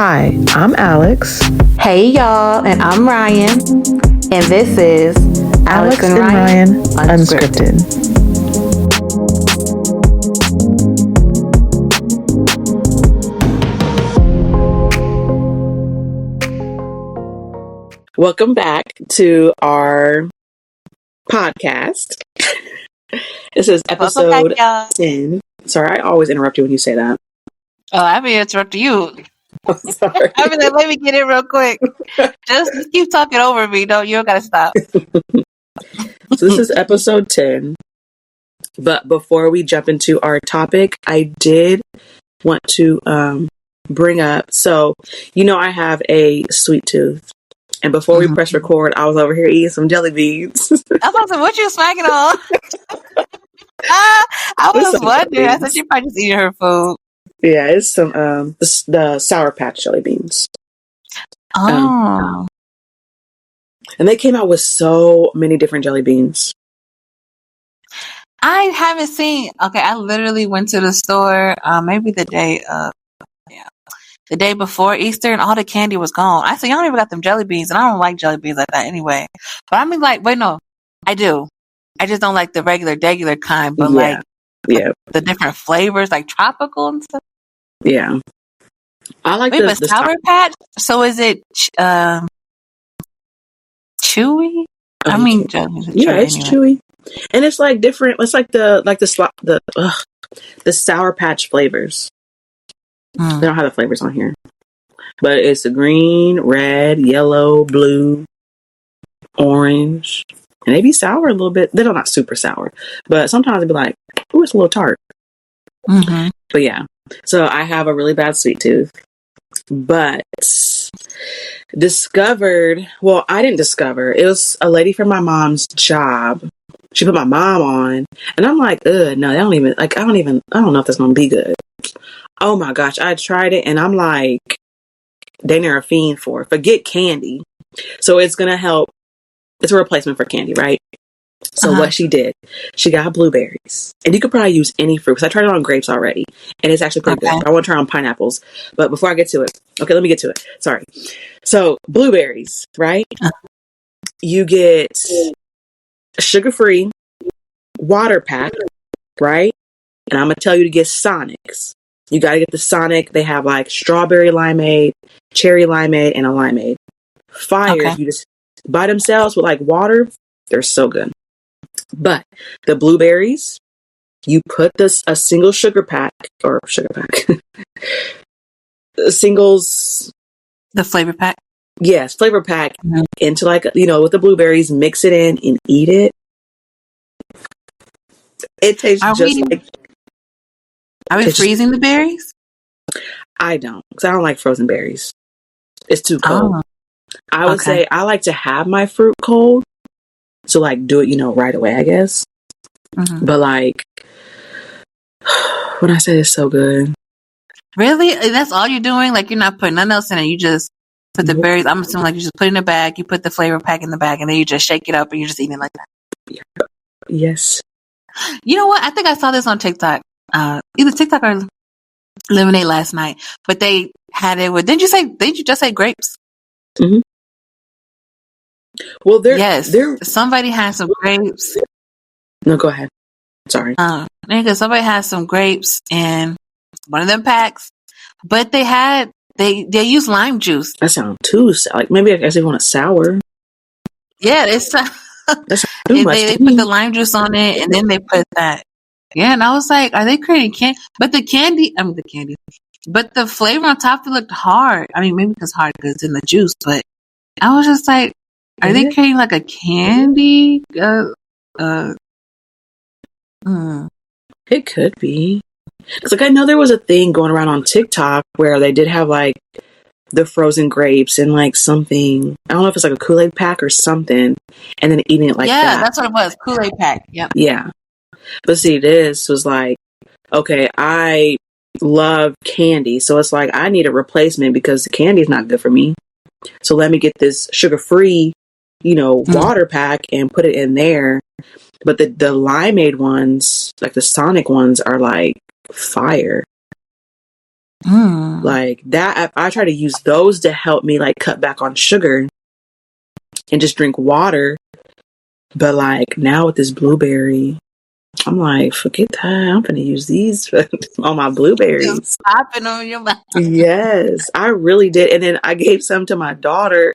Hi, I'm Alex. Hey y'all, and I'm Ryan, and this is Alex and Ryan Unscripted. Welcome back to our podcast. This is episode 10. Sorry, I always interrupt you when you say that. Oh, I mean, interrupt you. Sorry. I mean, let me get in real quick. Just keep talking over me. No, you don't gotta stop. So this is episode 10. But before we jump into our topic, I did want to bring up, so I have a sweet tooth. And before we press record, I was over here eating some jelly beans. I was like, what you smacking on? I was wondering. I thought you probably just eating her food. Yeah, it's some the Sour Patch jelly beans. Oh. And they came out with so many different jelly beans. I haven't seen. Okay, I literally went to the store maybe the day before Easter, and all the candy was gone. I said, y'all don't even got them jelly beans, and I don't like jelly beans like that anyway. But I mean, like, wait, no, I do. I just don't like the regular kind, but like the different flavors, like tropical and stuff. Yeah. I like the Sour Patch. So is it chewy? I mean, it's chewy, and it's like different. It's like the Sour Patch flavors. They don't have the flavors on here, but it's the green, red, yellow, blue, orange, and they be sour a little bit. They're not super sour, but sometimes they be like, "Ooh, it's a little tart." Mm-hmm. But yeah, so I have a really bad sweet tooth, but I didn't discover. It was a lady from my mom's job. She put my mom on, and I'm like, ugh, no, I don't know if that's gonna be good. Oh my gosh, I tried it, and I'm like, they near a fiend for it. Forget candy. So it's gonna help. It's a replacement for candy, right? So what she did, she got blueberries, and you could probably use any fruit, because I tried it on grapes already, and it's actually pretty good. I want to try on pineapples, but before I get to it, let me get to it. Sorry. So blueberries, right? You get sugar-free water pack, right? And I'm gonna tell you to get Sonics. You gotta get the Sonic. They have like strawberry limeade, cherry limeade, and a limeade. You just by themselves with like water, they're so good. But the blueberries, you put a single singles. The flavor pack? Yes, flavor pack into like, with the blueberries, mix it in and eat it. It tastes like... Are we freezing the berries? I don't, because I don't like frozen berries. It's too cold. Oh, I would say I like to have my fruit cold. So like do it, right away, I guess. Mm-hmm. But like, when I say it's so good. Really? That's all you're doing? Like you're not putting nothing else in it. You just put the berries. I'm assuming like you just put it in a bag. You put the flavor pack in the bag, and then you just shake it up, and you're just eating it like that. Yeah. Yes. You know what? I think I saw this on TikTok. Either TikTok or Lemonade last night. But they had it with. Didn't you just say grapes? Mm-hmm. Well, somebody has some grapes. No, go ahead. Sorry. Because somebody has some grapes in one of them packs, but they use lime juice. That sounds too like maybe I guess they want it sour. Yeah, it's they put the lime juice on it, and then they put that. Yeah, and I was like, are they creating candy? But the flavor on top, it looked hard. I mean, maybe because it's in the juice, but I was just like, are they creating like a candy? It could be. It's like I know there was a thing going around on TikTok where they did have like the frozen grapes and like something. I don't know if it's like a Kool-Aid pack or something, and then eating it like that. Yeah, that's what it was. Kool-Aid pack. Yep. Yeah. But see, this was like, okay, I love candy, so it's like I need a replacement because the candy is not good for me. So let me get this sugar-free, water pack and put it in there. But the limeade ones, like the Sonic ones, are like fire. Like that, I try to use those to help me like cut back on sugar and just drink water. But like now with this blueberry, I'm like, forget that. I'm gonna use these on my blueberries. Just popping on your mouth. Yes, I really did. And then I gave some to my daughter.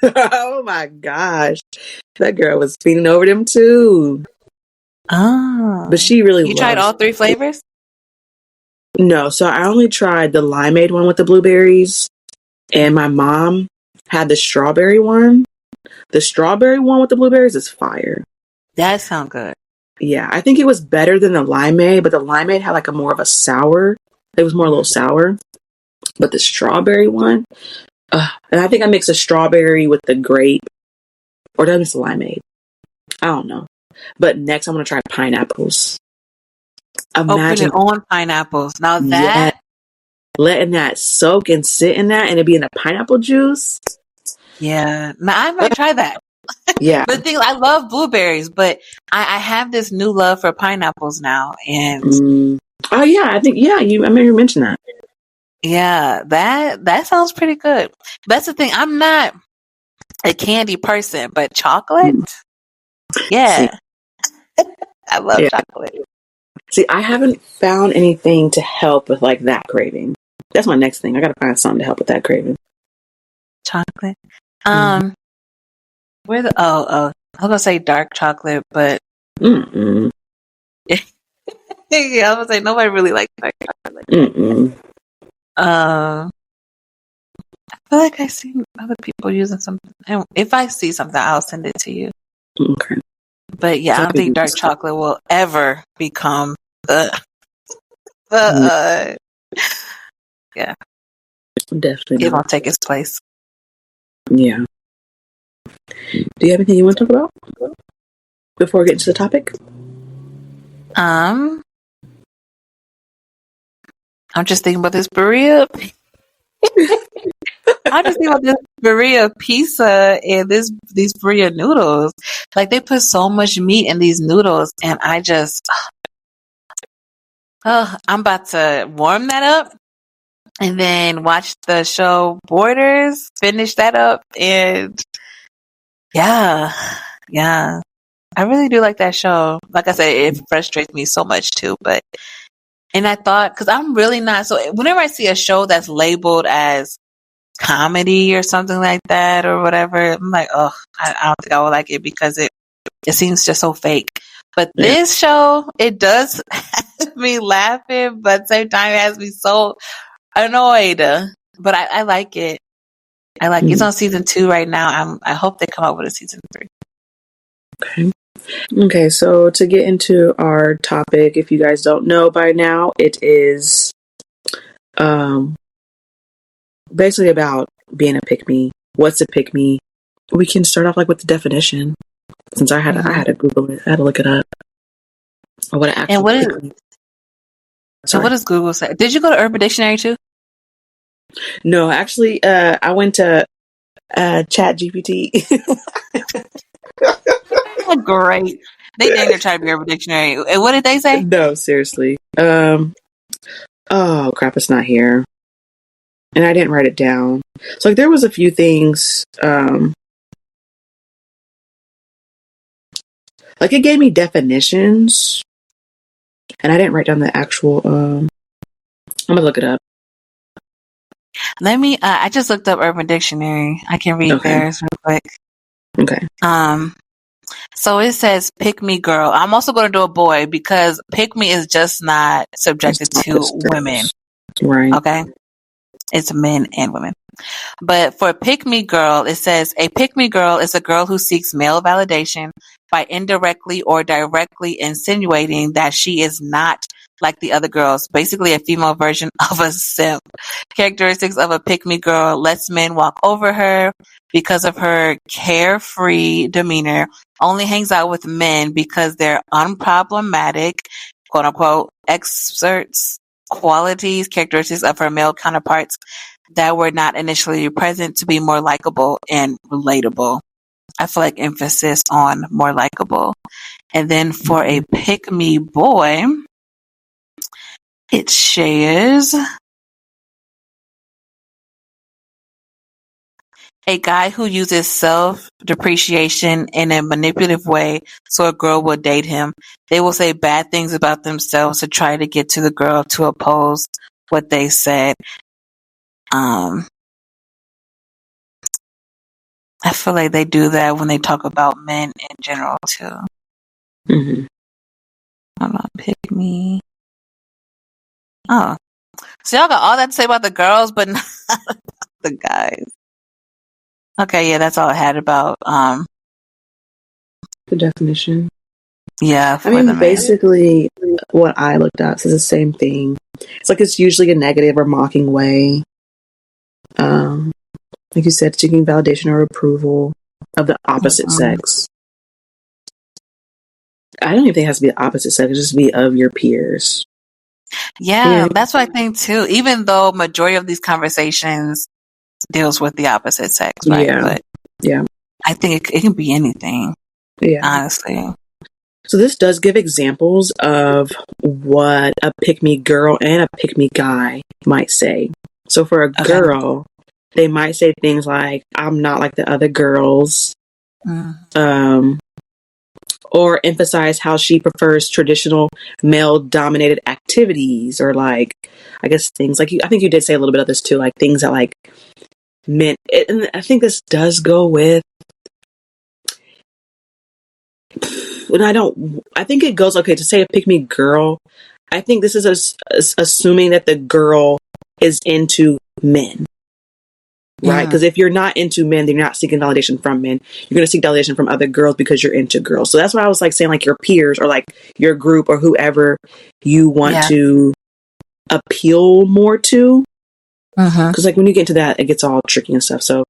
Oh my gosh. That girl was feeding over them too. Oh. But she really You tried all 3 flavors? No, so I only tried the limeade one with the blueberries. And my mom had the strawberry one. The strawberry one with the blueberries is fire. That sounds good. Yeah, I think it was better than the limeade, but the limeade had like a more of a sour. It was more a little sour. But the strawberry one, and I think I mixed a strawberry with the grape, or that was the limeade. I don't know. But next, I'm gonna try pineapples. Imagine on pineapples. Now that letting that soak and sit in that, and it be in a pineapple juice. Yeah, now I might try that. Yeah. The thing, I love blueberries, but I have this new love for pineapples now, and oh yeah, I think I remember you mentioned that. Yeah, that sounds pretty good. That's the thing. I'm not a candy person, but chocolate, yeah, See, I love chocolate. See, I haven't found anything to help with like that craving. That's my next thing. I gotta find something to help with that craving. Chocolate. Where the I was gonna say dark chocolate, but yeah, I was gonna say nobody really likes dark chocolate. I feel like I see other people using something. And if I see something, I'll send it to you. Okay. But yeah, I don't think dark chocolate will ever become yeah. Definitely. It won't take its place. Yeah. Do you have anything you want to talk about before we get into the topic? I'm just thinking about this burrito. I'm just thinking about this burrito pizza and these burrito noodles. Like they put so much meat in these noodles, and I just, I'm about to warm that up, and then watch the show Borders. Finish that up, and yeah. I really do like that show. Like I said, it frustrates me so much too, and I thought, because I'm really not, so whenever I see a show that's labeled as comedy or something like that or whatever, I'm like, I don't think I would like it because it seems just so fake. But this show, it does have me laughing, but at the same time, it has me so annoyed. But I like it. I like it. It's on season 2 right now. I hope they come up with a season 3. Okay, so to get into our topic, if you guys don't know by now, it is basically about being a pick-me. What's a pick-me? We can start off like with the definition, since I had to Google it. I had to look it up. Or what actually. And what does Google say? Did you go to Urban Dictionary too? No, actually, I went to Chat GPT. Oh, great. They dang near try to be Urban Dictionary. And what did they say? No, seriously. Oh crap, it's not here. And I didn't write it down. So like there was a few things like it gave me definitions and I didn't write down the actual I'm gonna look it up. Let me I just looked up Urban Dictionary. I can read theirs real quick. Okay. So it says pick me girl. I'm also going to do a boy because pick me is just not subjected to women. Right. Okay. It's men and women. But for pick me girl, it says a pick me girl is a girl who seeks male validation by indirectly or directly insinuating that she is not like the other girls. Basically a female version of a simp. Characteristics of a pick me girl: lets men walk over her because of her carefree demeanor, only hangs out with men because they're unproblematic, quote unquote, exerts characteristics of her male counterparts that were not initially present to be more likable and relatable. I feel like emphasis on more likable. And then for a pick me boy, it shares A guy who uses self-depreciation in a manipulative way so a girl will date him. They will say bad things about themselves to try to get to the girl to oppose what they said. I feel like they do that when they talk about men in general too. Mm-hmm. Hold on, pick me. Oh, so y'all got all that to say about the girls, but not the guys. Okay, yeah, that's all I had about The definition. yeah. I mean, basically, what I looked at says the same thing. It's like it's usually a negative or mocking way. Like you said, seeking validation or approval of the opposite sex. I don't even think it has to be the opposite sex; it just be of your peers. Yeah, that's what I think too. Even though majority of these conversations deals with the opposite sex, right? Yeah. But yeah, I think it can be anything. Yeah. Honestly. So this does give examples of what a pick-me girl and a pick-me guy might say. So for a girl, they might say things like, I'm not like the other girls. Or emphasize how she prefers traditional male-dominated activities, or like, I guess things like I think you did say a little bit of this too, like things that like men. And I think this does go with. I think it goes okay to say a pick me girl. I think this is assuming that the girl is into men. Right? Because if you're not into men, then you're not seeking validation from men. You're going to seek validation from other girls because you're into girls. So that's why I was like saying like your peers or like your group or whoever you want to appeal more to. Because like when you get into that, it gets all tricky and stuff. So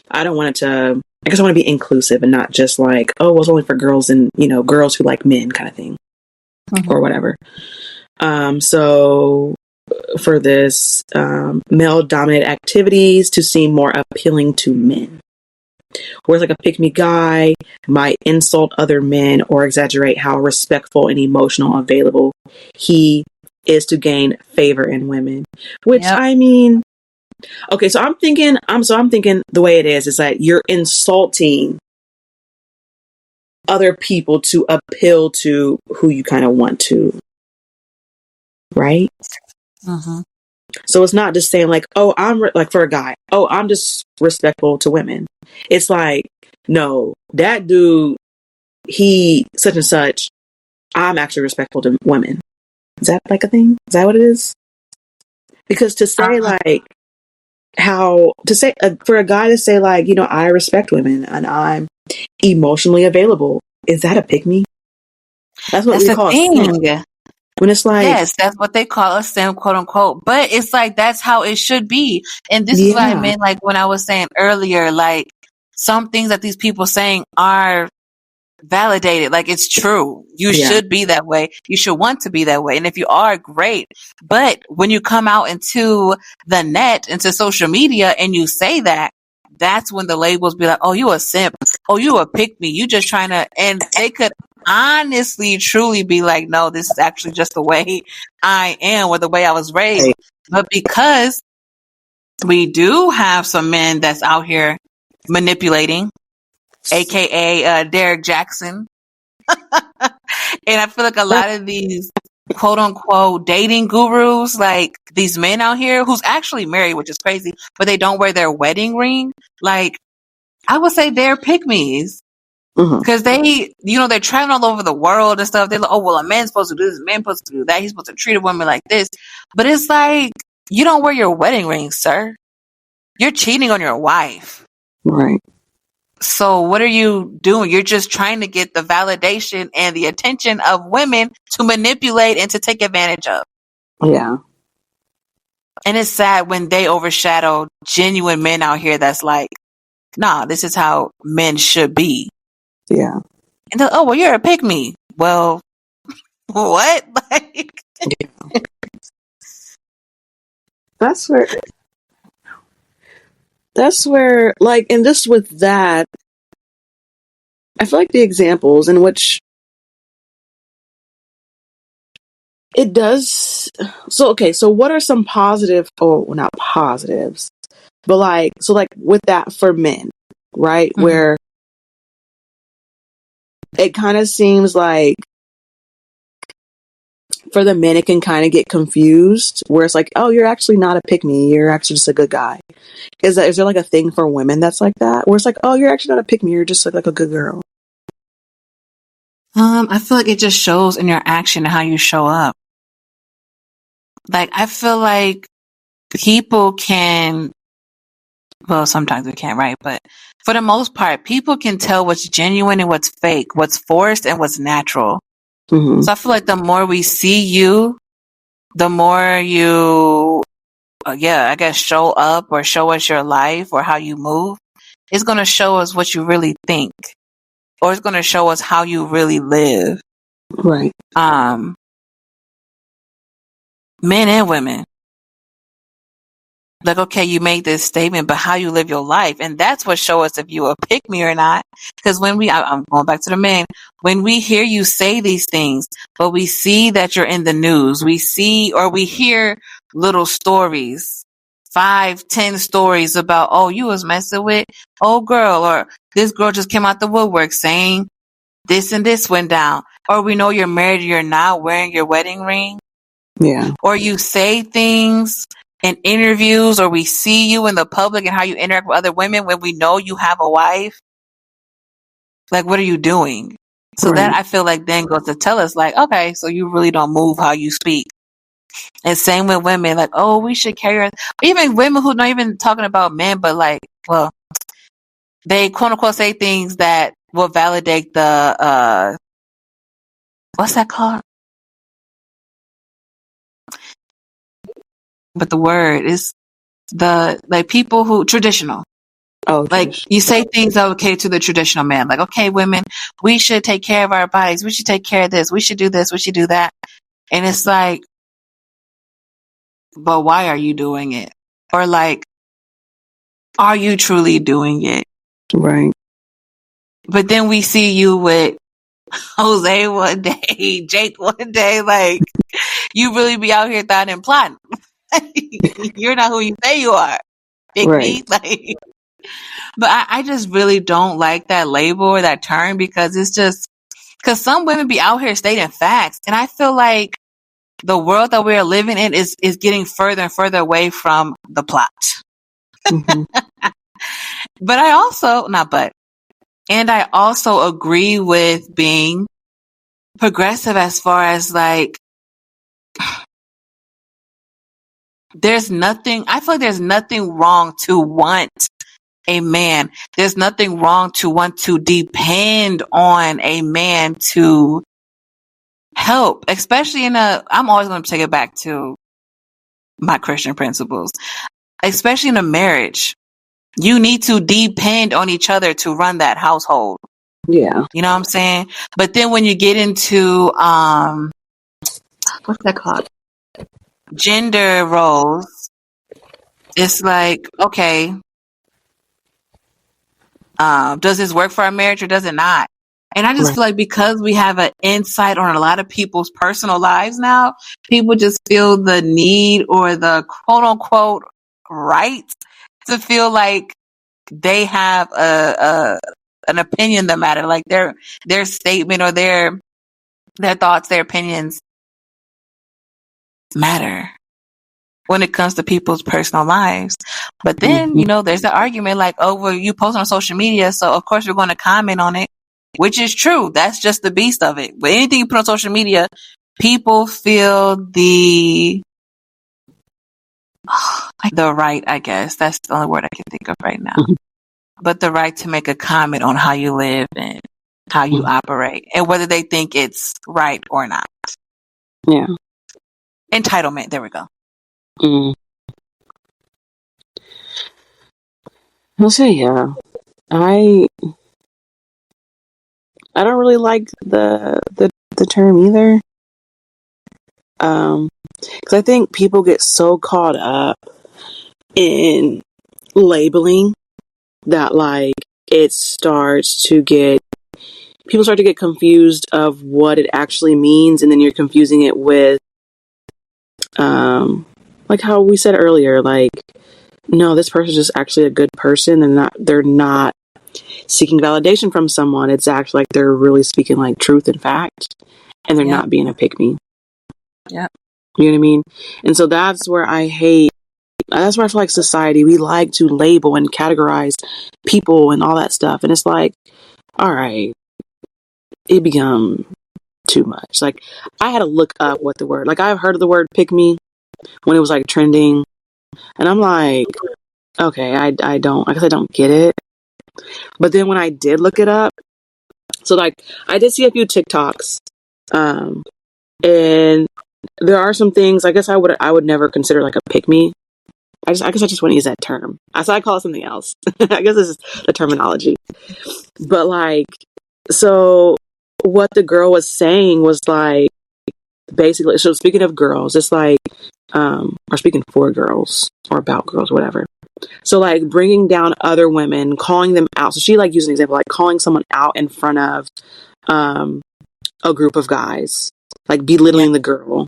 I don't want it to. I guess I want to be inclusive and not just like, oh, well, it's only for girls and girls who like men kind of thing or whatever. So for this, male-dominated activities to seem more appealing to men. Whereas like a pick-me guy might insult other men or exaggerate how respectful and emotional available he is to gain favor in women. Which I mean, okay, so I'm thinking the way it is that you're insulting other people to appeal to who you kind of want to, right? So it's not just saying like, oh, I'm like for a guy, oh, I'm just respectful to women. It's like, no, that dude, he such and such, I'm actually respectful to women. Is that like a thing? Is that what it is? Because to say like for a guy to say like, I respect women and I'm emotionally available, is that a pick me? That's what we call a simp. When it's like, yes, that's what they call a simp, quote unquote. But it's like that's how it should be. And this is what I meant like when I was saying earlier, like some things that these people saying are validated. Like it's true. You should be that way. You should want to be that way. And if you are, great. But when you come out into the net, into social media and you say that, that's when the labels be like, oh, you a simp. Oh, you a pick me. You just trying to, and they could honestly, truly be like, no, this is actually just the way I am or the way I was raised. But because we do have some men that's out here manipulating, aka Derek Jackson. And I feel like a lot of these quote unquote dating gurus, like these men out here who's actually married, which is crazy, but they don't wear their wedding ring. Like I would say they're pick-me's. Because they, they're traveling all over the world and stuff. They're like, oh, well, a man's supposed to do this, a man's supposed to do that. He's supposed to treat a woman like this. But it's like, you don't wear your wedding ring, sir. You're cheating on your wife. Right. So what are you doing? You're just trying to get the validation and the attention of women to manipulate and to take advantage of. Yeah. And it's sad when they overshadow genuine men out here that's like, nah, this is how men should be. Yeah. And oh, well, you're a pick-me. Well, what? Like, That's where, like, and just with that, I feel like the examples in which it does. So, okay, so what are some positive, or well, not positives, But like, so like with that for men, right? Mm-hmm. Where it kind of seems like for the men, it can kind of get confused where it's like, oh, you're actually not a pick me. You're actually just a good guy. Is there like a thing for women that's like that? Where it's like, oh, you're actually not a pick me. You're just like a good girl. I feel like it just shows in your action and how you show up. Like, I feel like people can, well, sometimes we can't, right? But for the most part, people can tell what's genuine and what's fake, what's forced and what's natural. Mm-hmm. So I feel like the more we see you, the more you, I guess, show up or show us your life or how you move, it's going to show us what you really think, or it's going to show us how you really live. Right. Men and women. Like, okay, you made this statement, but how you live your life. And that's what show us if you a pick me or not. Because when I'm going back to the men, when we hear you say these things, but we see that you're in the news, we see or we hear little stories, 5, 10 stories about, oh, you was messing with old girl, or this girl just came out the woodwork saying this and this went down. Or we know you're married, you're not wearing your wedding ring. Yeah. Or you say things in interviews, or we see you in the public and how you interact with other women when we know you have a wife. Like, what are you doing? So that I feel like then goes to tell us, like, okay, so you really don't move how you speak. And same with women, like, oh, we should carry our, even women who not even talking about men, but like, well, they quote unquote say things that will validate the what's that called? But the word is the like people who traditional. Oh, Like, you say things okay to the traditional man. Like, okay, women, we should take care of our bodies. We should take care of this. We should do this. We should do that. And it's like, but why are you doing it? Or like, are you truly doing it? Right. But then we see you with Jose one day, Jake one day. Like, you really be out here thought and plotting. You're not who you say you are. Big Right. Like, but I just really don't like that label or that term, because it's just, because some women be out here stating facts. And I feel like the world that we're living in is getting further and further away from the plot. Mm-hmm. But I also, and I also agree with being progressive as far as like, I feel like there's nothing wrong to want a man. There's nothing wrong to want to depend on a man to help, especially I'm always going to take it back to my Christian principles, especially in a marriage. You need to depend on each other to run that household. Yeah. You know what I'm saying? But then when you get into, what's that called? Gender roles, it's like, okay, does this work for our marriage or does it not? And I just feel like because we have an insight on a lot of people's personal lives now, people just feel the need or the quote unquote right to feel like they have an opinion that matter, like their statement or their thoughts, their opinions matter when it comes to people's personal lives. But then, there's the argument like, oh, well, you post on social media, so of course we're going to comment on it, which is true. That's just the beast of it. But anything you put on social media, people feel the right, I guess. That's the only word I can think of right now. But the right to make a comment on how you live and how you operate and whether they think it's right or not. Yeah. Entitlement. There we go. I'll say, yeah. I don't really like the term either. Because I think people get so caught up in labeling that like people start to get confused of what it actually means, and then you're confusing it with like how we said earlier, like no, this person's just actually a good person, and they're not seeking validation from someone. It's actually like they're really speaking like truth and fact, and they're not being a pick me. Yeah. You know what I mean? And so that's where I feel like society, we like to label and categorize people and all that stuff. And it's like, all right, it become too much. Like, I had to look up what the word, like, I've heard of the word pick me when it was like trending. And I'm like, okay, I guess I don't get it. But then when I did look it up, so like, I did see a few TikToks, and there are some things I guess I would never consider like a pick me. I guess I just wouldn't use that term. I call it something else. I guess this is the terminology. But like, so what the girl was saying was like, basically, so speaking of girls, it's like, or speaking for girls or about girls, whatever. So like bringing down other women, calling them out. So she like used an example, like calling someone out in front of, a group of guys, like belittling the girl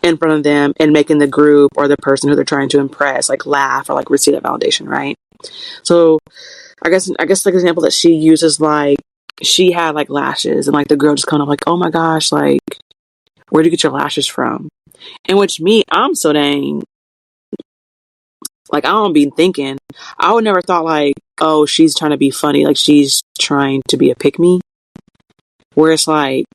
in front of them and making the group or the person who they're trying to impress like laugh or like receive that validation, right? So I guess like an example that she uses, like she had like lashes and like the girl just kind of like, oh my gosh, like where'd you get your lashes from? And which me, I'm so dang, like I don't be thinking, I would never thought like, oh, she's trying to be funny, like she's trying to be a pick me, where it's like,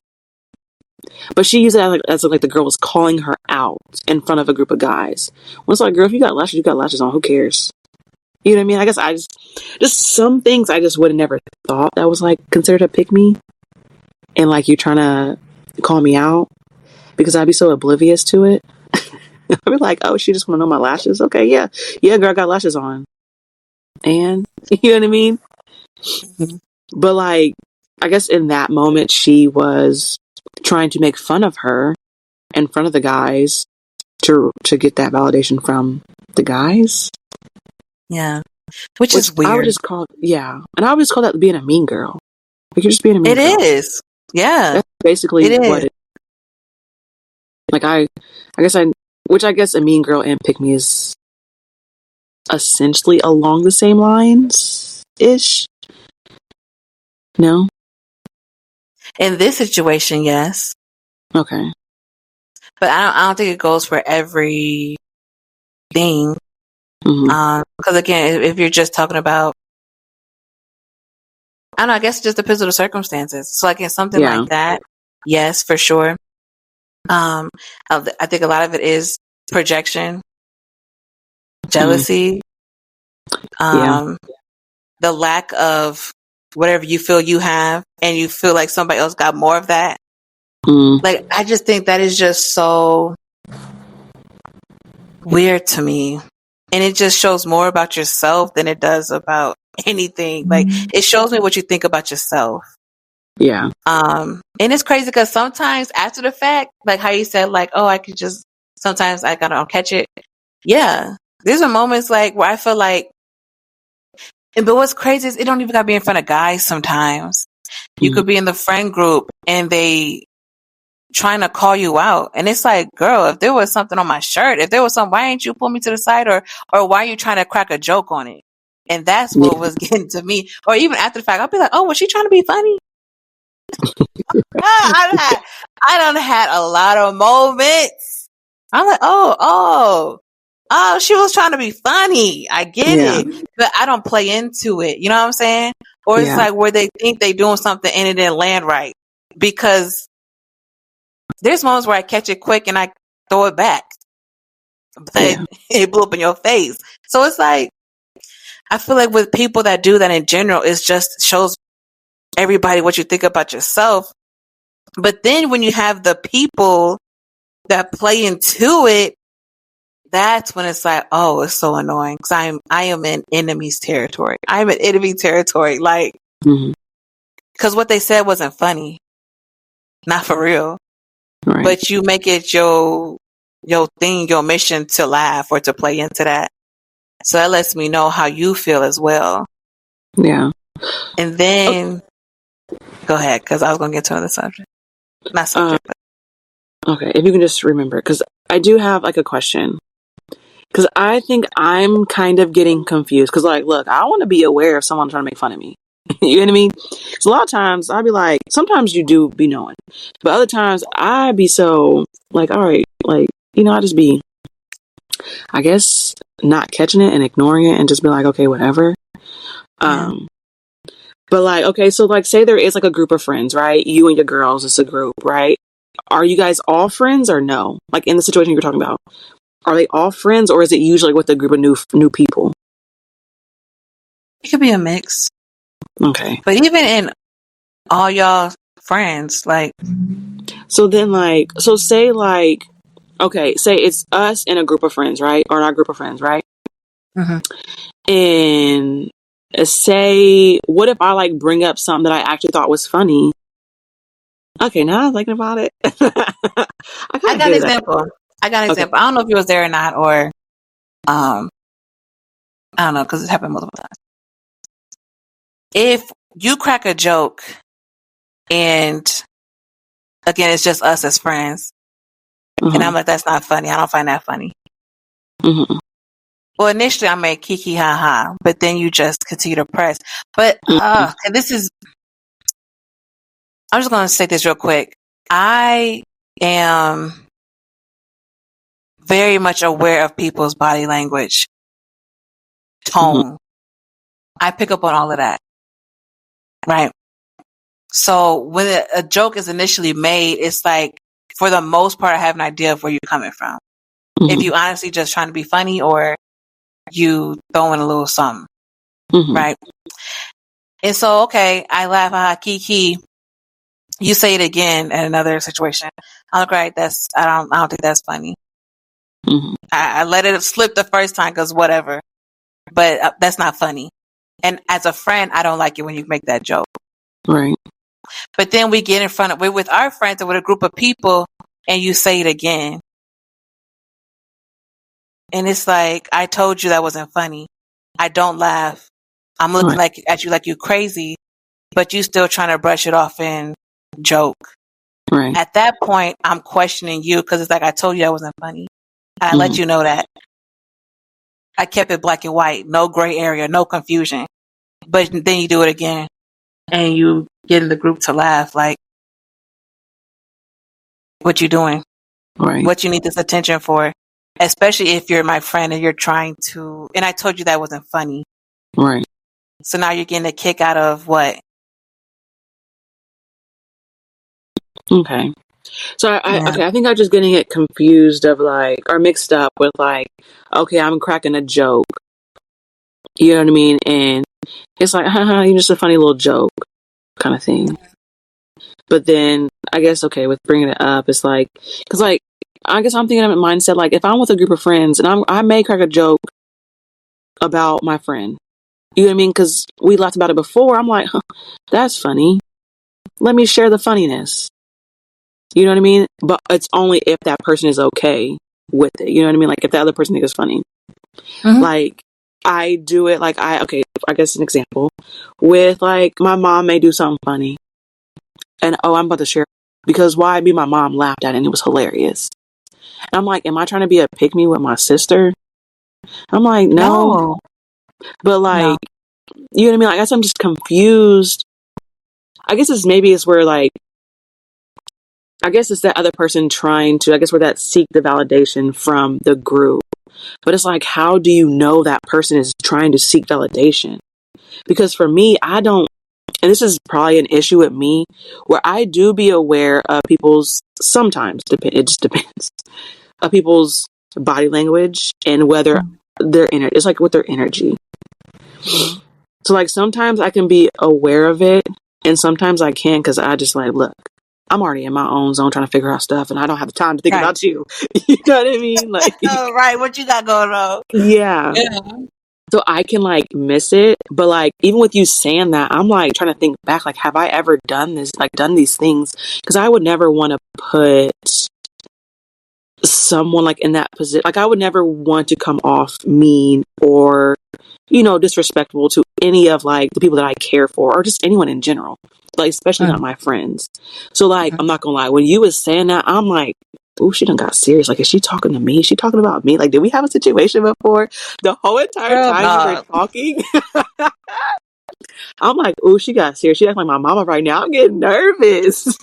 but she used it as like the girl was calling her out in front of a group of guys. Well, it's like, girl, if you got lashes on, who cares? You know what I mean? I guess I just some things I just would have never thought that was like considered a pick me. And like, you're trying to call me out because I'd be so oblivious to it. I'd be like, oh, she just want to know my lashes. Okay. Yeah. Yeah, girl, I got lashes on. And you know what I mean? Mm-hmm. But like, I guess in that moment, she was trying to make fun of her in front of the guys to get that validation from the guys. Yeah. Which is weird. I would just call, yeah. And I would just call that being a mean girl. Like, you're just being a mean girl. It is. Yeah. That's basically what it is. Like, which I guess a mean girl and pick me is essentially along the same lines-ish. No? In this situation, yes. Okay. But I don't think it goes for every thing. Mm-hmm. Because again, if you're just talking about, I don't know, I guess it just depends on the circumstances. So like in something like that, yes, for sure. I think a lot of it is projection, jealousy, the lack of whatever you feel you have, and you feel like somebody else got more of that. Like, I just think that is just so weird to me. And it just shows more about yourself than it does about anything. Like, it shows me what you think about yourself. Yeah. And it's crazy because sometimes after the fact, like how you said, like, oh, I could just, sometimes I gotta catch it. Yeah. There's a moments like where I feel like, but what's crazy is it don't even gotta be in front of guys sometimes. You could be in the friend group and they trying to call you out. And it's like, girl, if there was something on my shirt, if there was something, why ain't you pull me to the side, or why are you trying to crack a joke on it? And that's what was getting to me. Or even after the fact, I'll be like, oh, was she trying to be funny? I done had a lot of moments. I'm like, oh, she was trying to be funny. I get it. But I don't play into it. You know what I'm saying? Or it's like where they think they doing something and it didn't land right. Because there's moments where I catch it quick and I throw it back. But it blew up in your face. So it's like, I feel like with people that do that in general, it just shows everybody what you think about yourself. But then when you have the people that play into it, that's when it's like, oh, it's so annoying because I am in enemy's territory. I'm in enemy territory, like, because what they said wasn't funny, not for real. Right. But you make it your thing, your mission to laugh or to play into that. So that lets me know how you feel as well. Yeah. And then go ahead, because I was going to get to another subject. Not subject, but. Okay, if you can just remember, because I do have like a question. Because I think I'm kind of getting confused. Because, like, look, I want to be aware if someone's trying to make fun of me. You know what I mean? So a lot of times I'd be like, sometimes you do be knowing, but other times I'd be so like, all right, like, I just be, I guess, not catching it and ignoring it and just be like, okay, whatever. Yeah. But like, okay, so like, say there is like a group of friends, right? You and your girls, it's a group, right? Are you guys all friends or no? Like in the situation you're talking about, are they all friends or is it usually with a group of new people? It could be a mix. Okay. But even in all y'all friends, like. So then like, so say like, okay, say it's us and a group of friends, right? Or our group of friends, right? Mm-hmm. And say, what if I like bring up something that I actually thought was funny? Okay, now I'm thinking about it. I got an example. I got an example. I don't know if you was there or not, or I don't know, because it happened multiple times. If you crack a joke and again it's just us as friends, and I'm like, that's not funny. I don't find that funny. Mm-hmm. Well, initially I made kiki ha ha, but then you just continue to press. But and this is, I'm just going to say this real quick. I am very much aware of people's body language, tone. I pick up on all of that. Right. So when a joke is initially made, it's like, for the most part, I have an idea of where you're coming from. If you honestly just trying to be funny or you throwing a little something. Right. And so, okay, I laugh, kiki. You say it again in another situation. I'm like, right, I don't think that's funny. I let it slip the first time because whatever, but that's not funny. And as a friend, I don't like it when you make that joke. Right. But then we get in front of, we're with our friends or with a group of people and you say it again. And it's like, I told you that wasn't funny. I don't laugh. I'm looking at you like you crazy, but you still trying to brush it off and joke. Right. At that point, I'm questioning you because it's like, I told you that wasn't funny. And I let you know that. I kept it black and white, no gray area, no confusion. But then you do it again and you get in the group to laugh. Like, what you doing? Right. What you need this attention for? Especially if you're my friend and you're trying to, and I told you that wasn't funny. Right. So now you're getting a kick out of what? Okay. So I think I'm just getting it confused of like, or mixed up with like, okay, I'm cracking a joke. You know what I mean? And it's like, haha, you're just a funny little joke kind of thing. But then I guess, okay, with bringing it up, it's like, cause like, I guess I'm thinking of a mindset, like if I'm with a group of friends and I may crack a joke about my friend, you know what I mean? Cause we laughed about it before. I'm like, that's funny. Let me share the funniness. You know what I mean? But it's only if that person is okay with it. You know what I mean? Like if the other person thinks it's funny. Like I do it like I guess an example with like my mom may do something funny and I'm about to share because why? My mom laughed at it and it was hilarious. And I'm like, am I trying to be a pick me with my sister? I'm like, no. But like, you know what I mean? Like, I guess I'm just confused. I guess it's where like, I guess it's that other person trying to, I guess where that seek the validation from the group. But it's like, how do you know that person is trying to seek validation? Because for me, I don't, and this is probably an issue with me, where I do be aware of people's, sometimes, it just depends, of people's body language and whether their energy, it's like with their energy. So like sometimes I can be aware of it and sometimes I can't because I just like, look, I'm already in my own zone trying to figure out stuff and I don't have the time to think about you. You know what I mean? Like, right. What you got going on? Yeah. So I can like miss it. But like, even with you saying that, I'm like trying to think back, like, have I ever done this, like done these things? Because I would never want to put someone like in that position. Like I would never want to come off mean or, disrespectful to any of like the people that I care for or just anyone in general. Like, especially not my friends. So like, I'm not gonna lie, when you was saying that, I'm like, ooh, she done got serious. Like, is she talking to me? Is she talking about me? Like, did we have a situation before? The whole entire Girl, time we were talking, I'm like, ooh, she got serious. She acting like my mama right now. I'm getting nervous.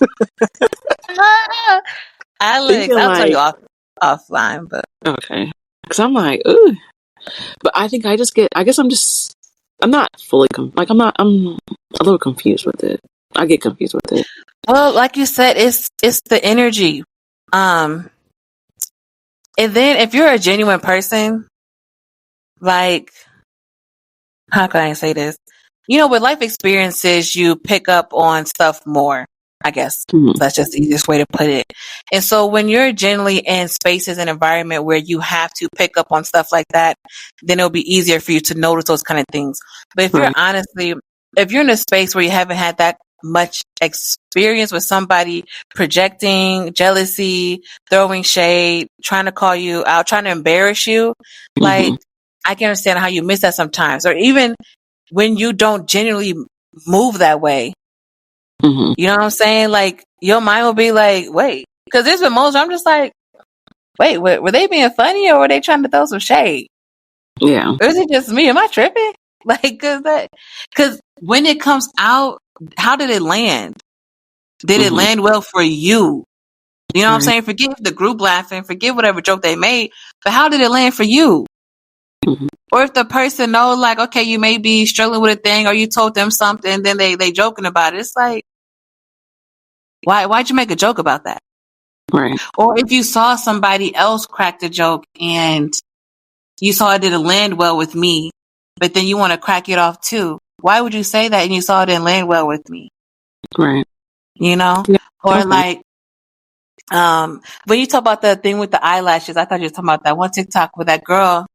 Alex, Thinking I'll tell you like, offline, but okay. Because I'm like, ooh. But I think I guess I'm not fully, I'm a little confused with it. I get confused with it. well, like you said, it's the energy. And then if you're a genuine person, like, how can I say this? You know, with life experiences, you pick up on stuff more, I guess. That's just the easiest way to put it. And so when you're generally in spaces and environment where you have to pick up on stuff like that, then it'll be easier for you to notice those kind of things. But if you're in a space where you haven't had that much experience with somebody projecting jealousy, throwing shade, trying to call you out, trying to embarrass you, like, I can understand how you miss that sometimes. Or even when you don't genuinely move that way. You know what I'm saying? Like, your mind will be like, wait. Because there's been moments where I'm just like, wait, were they being funny or were they trying to throw some shade? Yeah. Or is it just me? Am I tripping? Like, because when it comes out, how did it land? Did it land well for you? You know what I'm saying? Forget the group laughing, forget whatever joke they made, but how did it land for you? Or if the person knows, like, okay, you may be struggling with a thing, or you told them something, then they joking about it. It's like, why'd you make a joke about that? Right. Or if you saw somebody else crack the joke and you saw it didn't land well with me, but then you want to crack it off too. Why would you say that and you saw it didn't land well with me? Right. You know? Yeah. Or like, when you talk about the thing with the eyelashes, I thought you were talking about that one TikTok with that girl.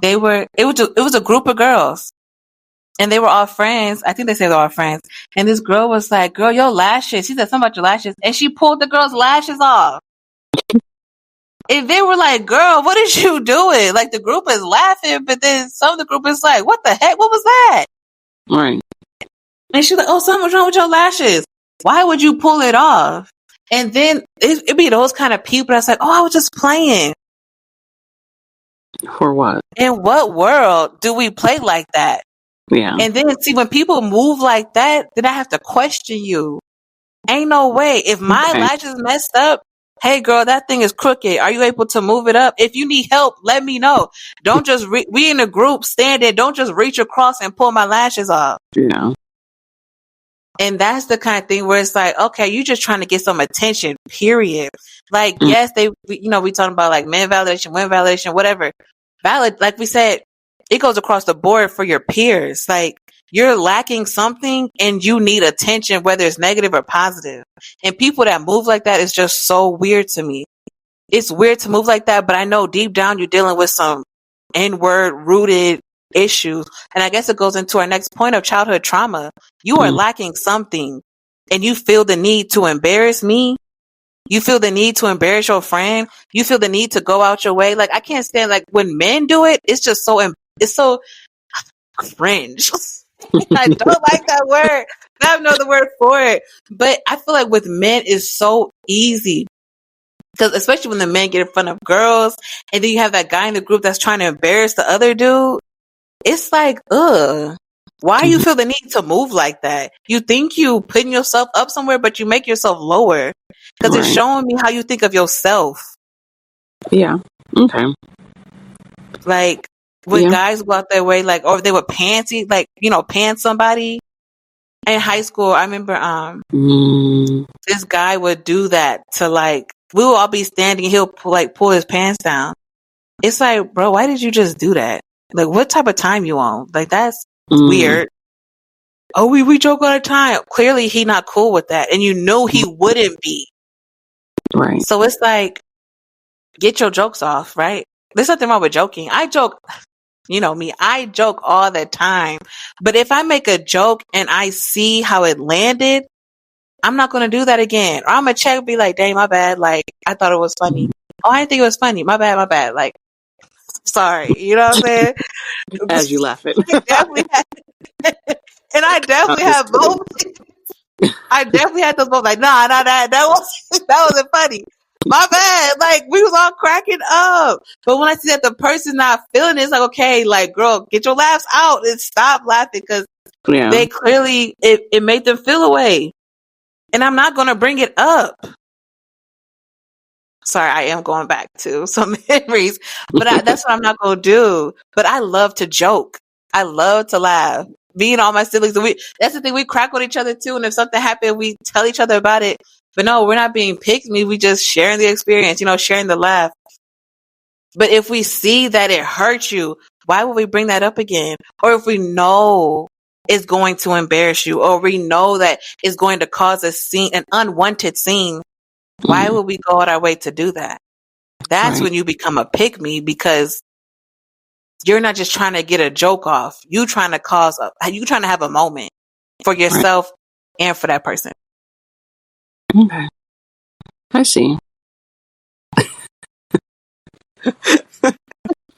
It was a group of girls and they were all friends. I think they said they were all friends. And this girl was like, girl, your lashes. She said something about your lashes. And she pulled the girl's lashes off. And they were like, girl, what is you doing? Like, the group is laughing, but then some of the group is like, what the heck? What was that? Right. And she's like, oh, something's wrong with your lashes. Why would you pull it off? And then it'd be those kind of people that's like, oh, I was just playing. For what? In what world do we play like that? Yeah. And then, see, when people move like that, then I have to question you. Ain't no way. If my lashes messed up, hey, girl, that thing is crooked. Are you able to move it up? If you need help, let me know. Don't just, we in a group, stand there. Don't just reach across and pull my lashes off. Yeah. And that's the kind of thing where it's like, okay, you just trying to get some attention, period. Like, yes, we talking about like men validation, women validation, whatever. Like we said, it goes across the board for your peers. Like, you're lacking something and you need attention, whether it's negative or positive. And people that move like that is just so weird to me. It's weird to move like that, but I know deep down you're dealing with some inward rooted issues. And I guess it goes into our next point of childhood trauma. You are lacking something and you feel the need to embarrass me. You feel the need to embarrass your friend. You feel the need to go out your way. Like, I can't stand, like, when men do it, it's just it's so cringe. I don't like that word. I have no other word for it. But I feel like with men, it's so easy. Because especially when the men get in front of girls, and then you have that guy in the group that's trying to embarrass the other dude, it's like, ugh. Why you feel the need to move like that? You think you putting yourself up somewhere, but you make yourself lower. Because it's showing me how you think of yourself. Yeah. Okay. Like, when guys go out their way, like, or if they would pantsy, like, pants somebody. In high school, I remember this guy would do that to, like, we will all be standing, he'll pull his pants down. It's like, bro, why did you just do that? Like, what type of time you on? Like, that's weird. Oh, we joke all the time. Clearly he not cool with that. And you know he wouldn't be. Right. So it's like, get your jokes off, right? There's nothing wrong with joking. I joke, you know me, I joke all the time. But if I make a joke and I see how it landed, I'm not going to do that again. Or I'm going to check and be like, dang, my bad. Like, I thought it was funny. Oh, I didn't think it was funny. My bad. Like, sorry. You know what I'm saying? As you laugh it. And I definitely have both. I definitely had those moments like, that wasn't funny. My bad. Like, we was all cracking up. But when I see that the person not feeling it, it's like, okay, like, girl, get your laughs out and stop laughing because they clearly, it made them feel away. And I'm not going to bring it up. Sorry, I am going back to some memories, but that's what I'm not going to do. But I love to joke. I love to laugh. Me and all my siblings, that's the thing, we crack with each other too. And if something happened, we tell each other about it. But no, we're not being picked me. We just sharing the experience, sharing the laugh. But if we see that it hurts you, why would we bring that up again? Or if we know it's going to embarrass you, or we know that it's going to cause a scene, an unwanted scene, why would we go out our way to do that? That's when you become a pick me, because you're not just trying to get a joke off. You trying to have a moment for yourself and for that person. Okay. I see.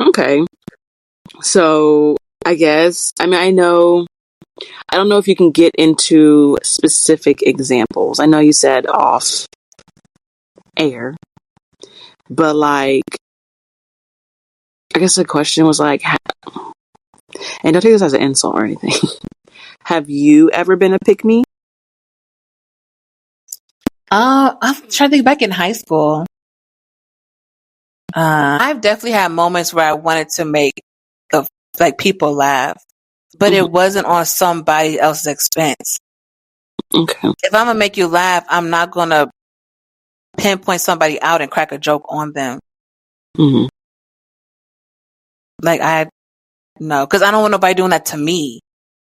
Okay. So I guess, I don't know if you can get into specific examples. I know you said off air, but like, I guess the question was like, and don't take this as an insult or anything. Have you ever been a pick me? I'm trying to think back in high school. I've definitely had moments where I wanted to make people laugh, but it wasn't on somebody else's expense. Okay. If I'm gonna make you laugh, I'm not gonna pinpoint somebody out and crack a joke on them. Mm-hmm. Because I don't want nobody doing that to me.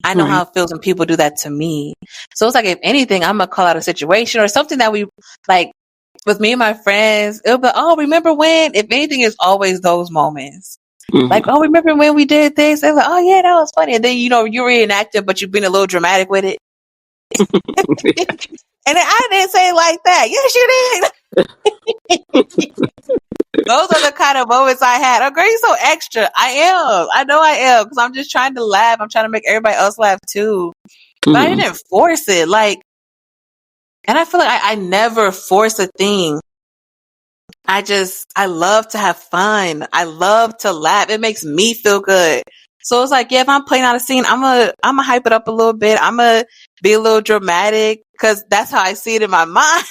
I know how it feels when people do that to me. So it's like, if anything, I'm gonna call out a situation or something that we like with me and my friends. It'll be, oh, remember when? If anything, it's always those moments. Like, oh, remember when we did this? And like, oh yeah, that was funny. And then you reenact it, but you've been a little dramatic with it. And then I didn't say it like that. Yes, you did. Those are the kind of moments I had. Oh, girl, you're so extra. I am. I know I am, because I'm just trying to laugh. I'm trying to make everybody else laugh too. But I didn't force it. And I feel like I never force a thing. I love to have fun. I love to laugh. It makes me feel good. So it's like, yeah, if I'm playing out a scene, I'm gonna hype it up a little bit. I'm gonna be a little dramatic, because that's how I see it in my mind.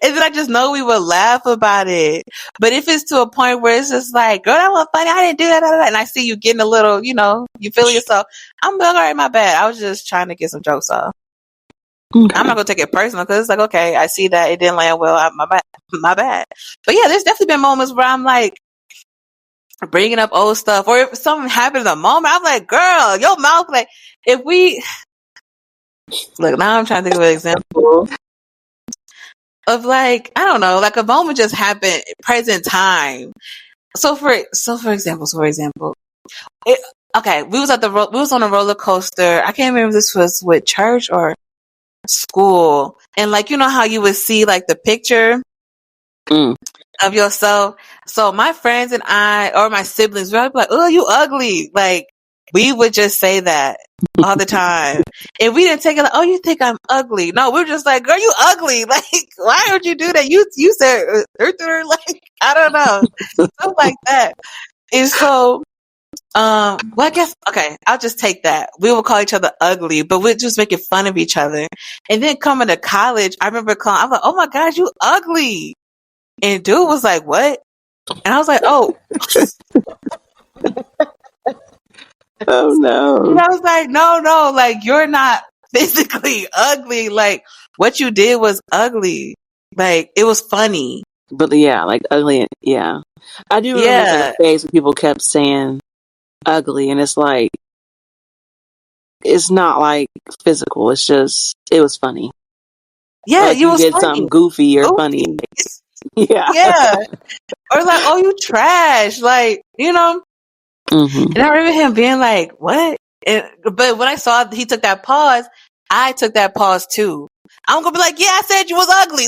And then I just know we will laugh about it. But if it's to a point where it's just like, girl, that was funny, I didn't do that, and I see you getting a little, you feel yourself, I'm like, all right, my bad. I was just trying to get some jokes off. Okay. I'm not gonna take it personal, because it's like, okay, I see that it didn't land well. My bad. But yeah, there's definitely been moments where I'm like bringing up old stuff, or if something happened in the moment, I'm like, girl, your mouth, like, if we look, now I'm trying to think of an example of like, I don't know, like a moment just happened present time. So for example, okay, we was on a roller coaster. I can't remember if this was with church or school, and like, you know how you would see like the picture of yourself. So my friends and I, or my siblings, would be like, "Oh, you ugly!" Like, we would just say that all the time, and we didn't take it like, "Oh, you think I'm ugly?" No, we were just like, "Girl, you ugly!" Like, why would you do that? You said, like, I don't know, something like that. And so, well, I guess, okay, I'll just take that. We will call each other ugly, but we're just making fun of each other. And then coming to college, I remember I'm like, "Oh my gosh, you ugly." And dude was like, "What?" And I was like, "Oh." Oh no. And I was like, no, like, you're not physically ugly. Like, what you did was ugly. Like, it was funny. But yeah, like ugly. Yeah. I do remember like a phase where people kept saying ugly, and it's like, it's not like physical. It's just, it was funny. Yeah, like you did funny. Something goofy or funny. Yeah. Yeah. Or like, "Oh, you trash." Like, And I remember him being like, "What?" But when I saw he took that pause, I took that pause too. I'm gonna be like, "Yeah, I said you was ugly."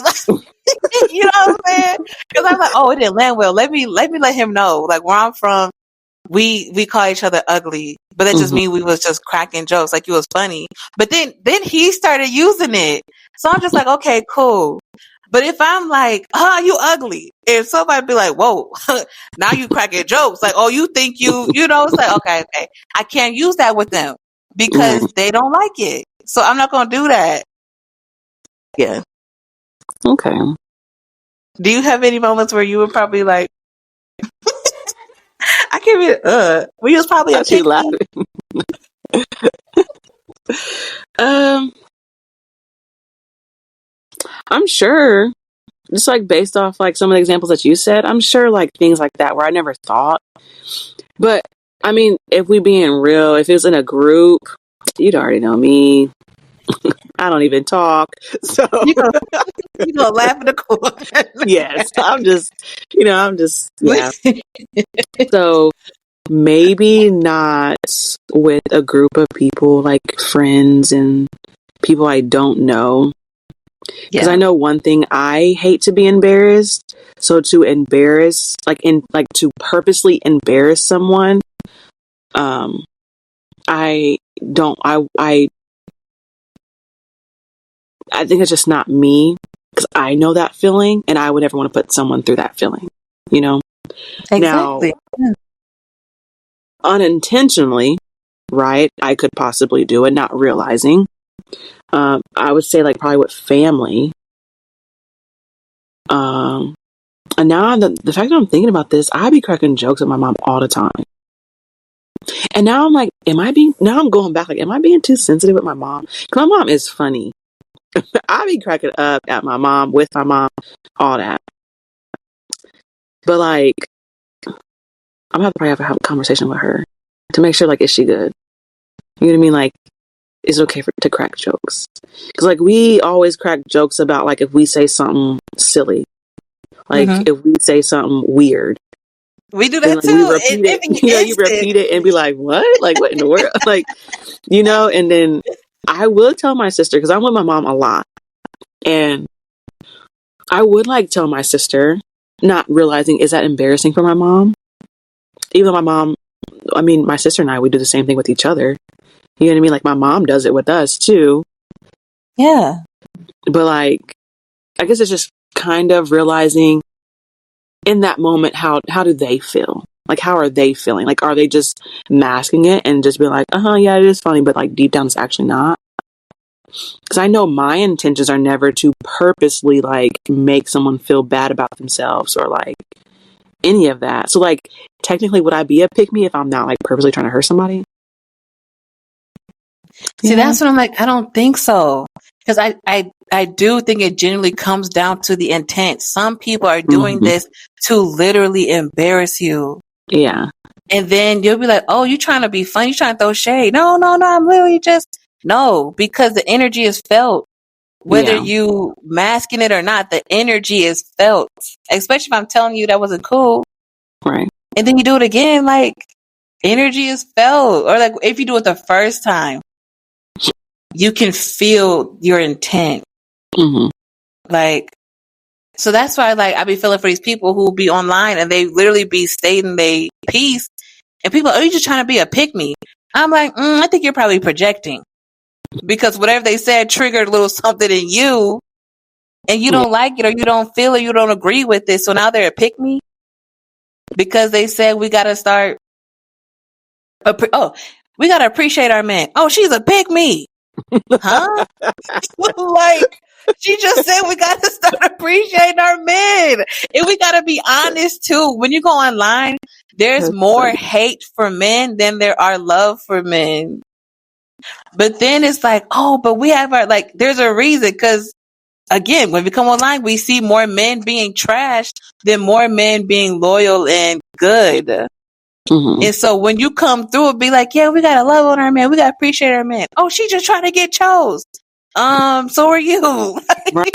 You know what I'm saying? Because I'm like, "Oh, it didn't land well. Let me let him know." Like, where I'm from, we call each other ugly, but that just means we was just cracking jokes, like, it was funny. But then he started using it, so I'm just like, okay, cool. But if I'm like, oh, you ugly, if somebody be like, whoa, now you cracking jokes, like, oh, you think it's like, okay, I can't use that with them because they don't like it. So I'm not gonna do that. Yeah. Okay. Do you have any moments where you were probably like, I can't be, we was probably a pick me? I'm sure, just like based off like some of the examples that you said, I'm sure like things like that where I never thought. But I mean, if we being real, if it was in a group, you'd already know me. I don't even talk. So You gonna laugh in the corner. yes, I'm just yeah. So maybe not with a group of people like friends and people I don't know. Because I know one thing, I hate to be embarrassed. So to embarrass, to purposely embarrass someone, I don't. I think it's just not me. Because I know that feeling, and I would never want to put someone through that feeling. You know. Exactly. Now, unintentionally, right? I could possibly do it, not realizing. I would say like probably with family. And now the fact that I'm thinking about this, I be cracking jokes at my mom all the time. And now I'm like, now I'm going back, like, am I being too sensitive with my mom? Because my mom is funny. I be cracking up at my mom, with my mom, all that. But like, I'm gonna have to probably have a conversation with her to make sure, like, is she good? You know what I mean? Like, is it okay to crack jokes? Because like, we always crack jokes about like if we say something silly. Like, if we say something weird. We do that and, like, too. we repeat it. You repeat it and be like, what? Like, what in the world? Like, and then I will tell my sister, because I'm with my mom a lot. And I would like tell my sister, not realizing, is that embarrassing for my mom? Even though my sister and I, we do the same thing with each other. You know what I mean? Like, my mom does it with us too. Yeah. But like, I guess it's just kind of realizing in that moment, how do they feel? Like, how are they feeling? Like, are they just masking it and just be like, yeah, it is funny, but like deep down it's actually not? Because I know my intentions are never to purposely like make someone feel bad about themselves or like any of that. So like, technically, would I be a pick me if I'm not like purposely trying to hurt somebody? See, that's what I'm like, I don't think so. Because I do think it generally comes down to the intent. Some people are doing this to literally embarrass you. Yeah. And then you'll be like, oh, you trying to be funny, you trying to throw shade. No, I'm literally just, no, because the energy is felt. Whether you masking it or not, the energy is felt. Especially if I'm telling you that wasn't cool. Right. And then you do it again, like, energy is felt. Or like, if you do it the first time, you can feel your intent. Like, so that's why, like, I be feeling for these people who be online and they literally be stating they piece, and people, are you just trying to be a pick me? I'm like, I think you're probably projecting, because whatever they said triggered a little something in you, and you don't like it, or you don't feel it, you don't agree with it. So now they're a pick me because they said we got to start. We got to appreciate our men. Oh, she's a pick me, huh? Like, she just said we got to start appreciating our men. And we got to be honest too. When you go online, there's more hate for men than there are love for men. But then it's like, oh, but we have our, like, there's a reason. Because again, when we come online, we see more men being trashed than more men being loyal and good. And so when you come through and be like, yeah, we got to love on our men. We got to appreciate our men. Oh, she just trying to get chose. So are you. Right.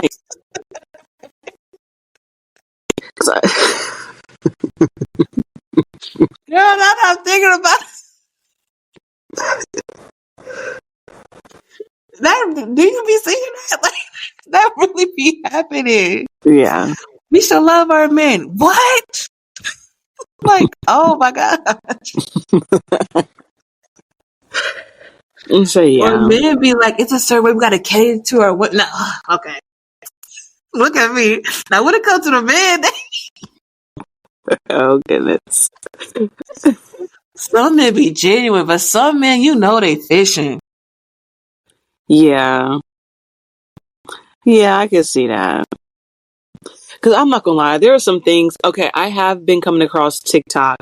Girl, I'm thinking about that. Do you be seeing that? Like, that really be happening. Yeah. We should love our men. What? Like, oh my gosh. So yeah. Or men be like, it's a certain way we got to cater to, or what? No. Okay. Look at me. Now, when it comes to the men, Oh goodness. some men be genuine, but some men, they fishing. Yeah. Yeah, I can see that. Because I'm not gonna lie, there are some things. Okay, I have been coming across TikTok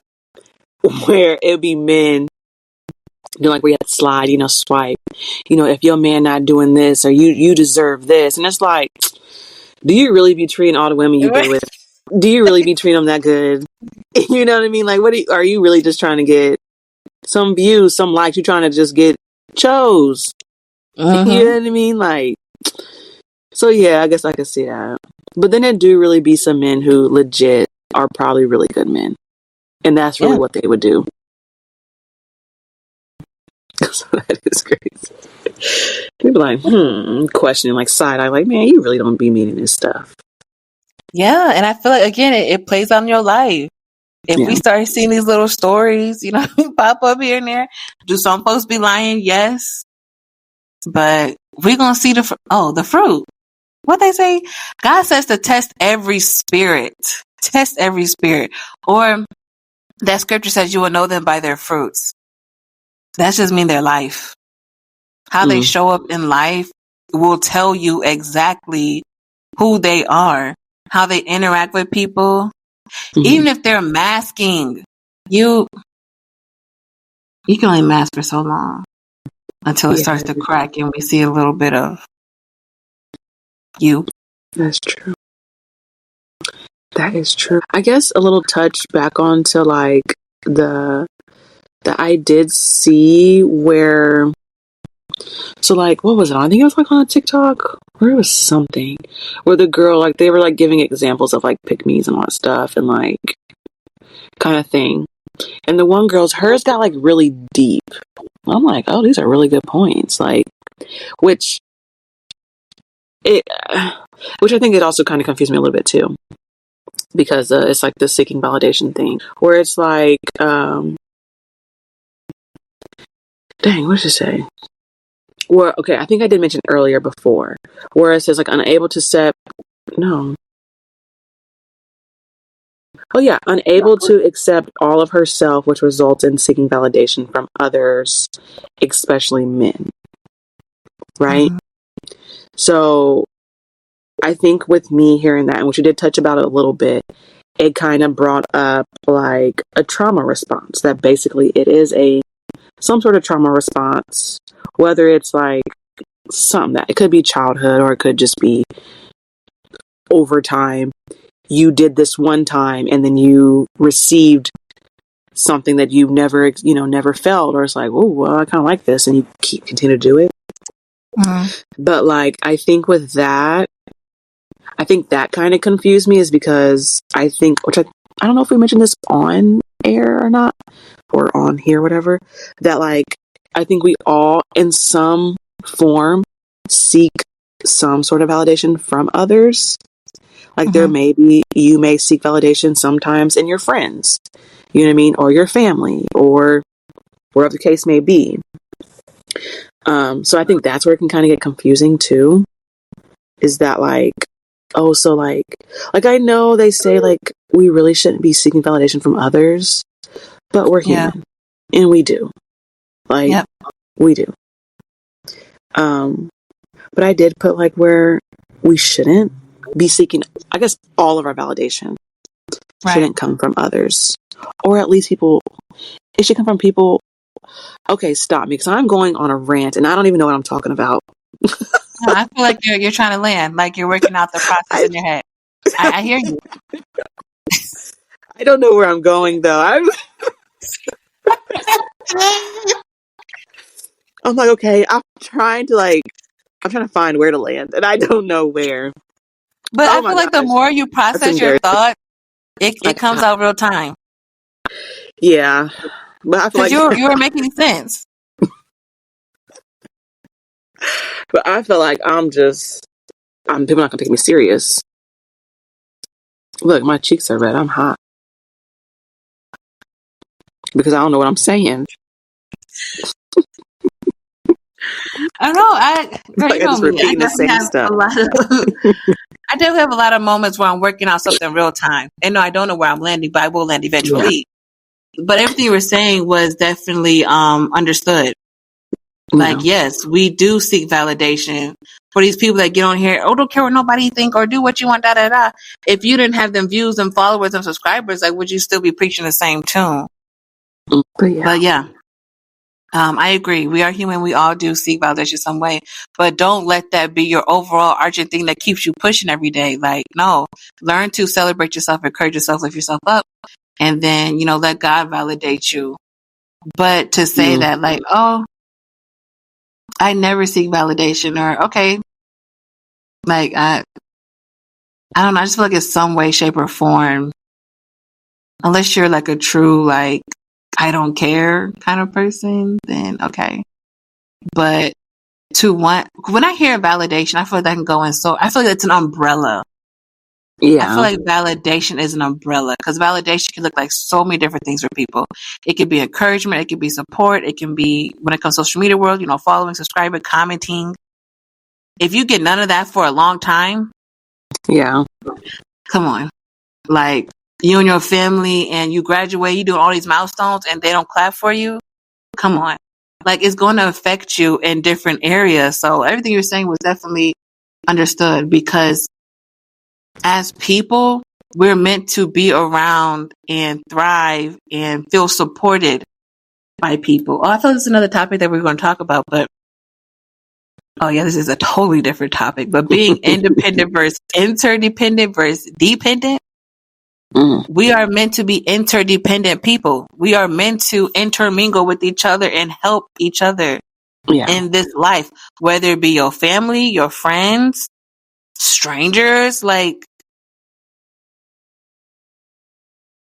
where it'd be men like where you have to slide, swipe. If your man not doing this or you deserve this, and it's like, do you really be treating all the women you get with? Do you really be treating them that good? You know what I mean? Like, are you really just trying to get some views, some likes? You trying to just get chose? Mm-hmm. You know what I mean? Like, so yeah, I guess I could see that. But then there do really be some men who legit are probably really good men, and that's really what they would do. So that is crazy. People like, questioning, like side eye, like, man, you really don't be meaning this stuff. Yeah, and I feel like again, it plays on your life. If we start seeing these little stories, pop up here and there, do some folks be lying? Yes, but we're gonna see the fruit. What they say? God says to test every spirit. Test every spirit. Or that scripture says you will know them by their fruits. That just mean their life. How they show up in life will tell you exactly who they are, how they interact with people. Even if they're masking, you can only mask for so long until it starts to crack and we see a little bit of you. That's true. That is true. I guess a little touch back onto like the I did see where, so like, what was it? I think it was like on a TikTok where it was something where the girl, like, they were like giving examples of like pick me's and all that stuff and like kind of thing. And the one girl's, hers got like really deep. I'm like, oh, these are really good points. Like, which I think it also kind of confused me a little bit too. Because it's like the seeking validation thing where it's like, dang, what did it say? Well, okay, I think I did mention earlier before where it says like unable to unable to accept all of herself, which results in seeking validation from others, especially men. Right? Mm-hmm. So I think with me hearing that, and which you did touch about it a little bit, it kind of brought up like a trauma response, that basically it is some sort of trauma response, whether it's like something that it could be childhood or it could just be over time. You did this one time and then you received something that you've never felt, or it's like, oh, well, I kind of like this, and you continue to do it. Mm-hmm. But like, I think with that, that kind of confused me, is because I think, which I don't know if we mentioned this on air or not, or on here, whatever, that like, I think we all in some form seek some sort of validation from others. Like, mm-hmm. You may seek validation sometimes in your friends, you know what I mean? Or your family, or wherever the case may be. So I think that's where it can kind of get confusing too, is that like, oh, so like I know they say like we really shouldn't be seeking validation from others, but we're human, and we do. Like, we do. But I did put like where we shouldn't be seeking, I guess, all of our validation shouldn't come from others, or at least it should come from people. Okay, stop me, because I'm going on a rant and I don't even know what I'm talking about. No, I feel like you're trying to land, like you're working out the process in your head. I hear you. I don't know where I'm going though. I'm like, okay, I'm trying to find where to land, and I don't know where. But I feel like the more you process your thought, it comes out real time. Yeah, but I feel like you were making sense. But I feel like people not gonna take me serious. Look, my cheeks are red. I'm hot because I don't know what I'm saying. I know. Girl, Like you I know just me. I repeating the definitely same have stuff. a lot of. I definitely have a lot of moments where I'm working on something real time, and no, I don't know where I'm landing, but I will land Yeah. eventually. But everything you were saying was definitely understood. Like, yes, we do seek validation for these people that get on here. Oh, don't care what nobody think or do what you want. Da da da. If you didn't have them views and followers and subscribers, like, would you still be preaching the same tune? But yeah. I agree. We are human. We all do seek validation some way, but don't let that be your overall arching thing that keeps you pushing every day. Like, no, learn to celebrate yourself, encourage yourself, lift yourself up, and then, let God validate you. But to say that, like, oh, I never seek validation, or okay, like, I don't know. I just feel like it's some way, shape, or form, unless you're like a true, like, I don't care kind of person, then okay. But when I hear validation, I feel like that can go in, so I feel like it's an umbrella. I feel like validation is an umbrella, because validation can look like so many different things for people. It could be encouragement, it could be support, it can be, when it comes to social media world, following, subscribing, commenting. If you get none of that for a long time, come on, like, you and your family, and you graduate, you doing all these milestones, and they don't clap for you. Come on, like, it's going to affect you in different areas. So everything you're saying was definitely understood, because as people, we're meant to be around and thrive and feel supported by people. Oh, I thought this is another topic that we were going to talk about, but oh yeah, this is a totally different topic. But being independent versus interdependent versus dependent, we are meant to be interdependent people. We are meant to intermingle with each other and help each other in this life, whether it be your family, your friends, strangers. Like,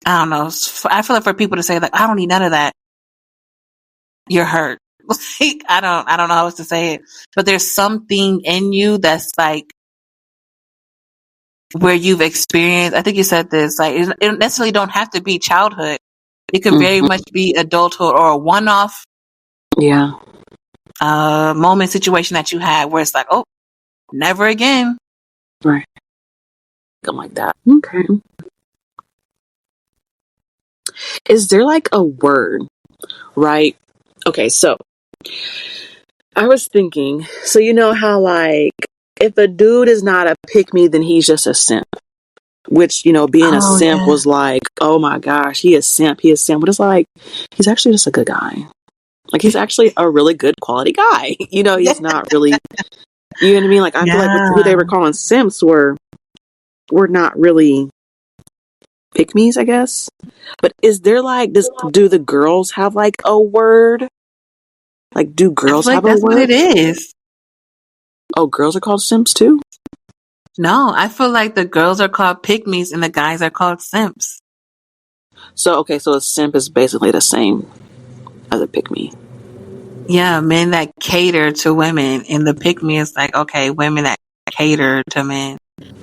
I don't know. I feel like for people to say, like, I don't need none of that, you're hurt. Like, I don't know how else to say it, but there's something in you that's like, where you've experienced, I think you said this, like, it necessarily don't have to be childhood. It could very much be adulthood, or a one-off moment, situation that you had where it's like, oh, never again. Right. Something like that. Okay. Is there like a word, right? Okay, so I was thinking, so you know how, like, if a dude is not a pick me, then he's just a simp. Which, being a simp was like, oh my gosh, he is simp. But it's like, he's actually just a good guy. Like, he's actually a really good quality guy. He's not really, you know what I mean? Like, I feel like who they were calling simps were not really pick me's, I guess. But is there like, do the girls have like a word? Like, do girls I feel have like a that's what word? it is. Oh, girls are called simps too? No, I feel like the girls are called pick-me's and the guys are called simps. So, okay, so a simp is basically the same as a pick me. Yeah, men that cater to women, and the pick-me is like, okay, women that cater to men.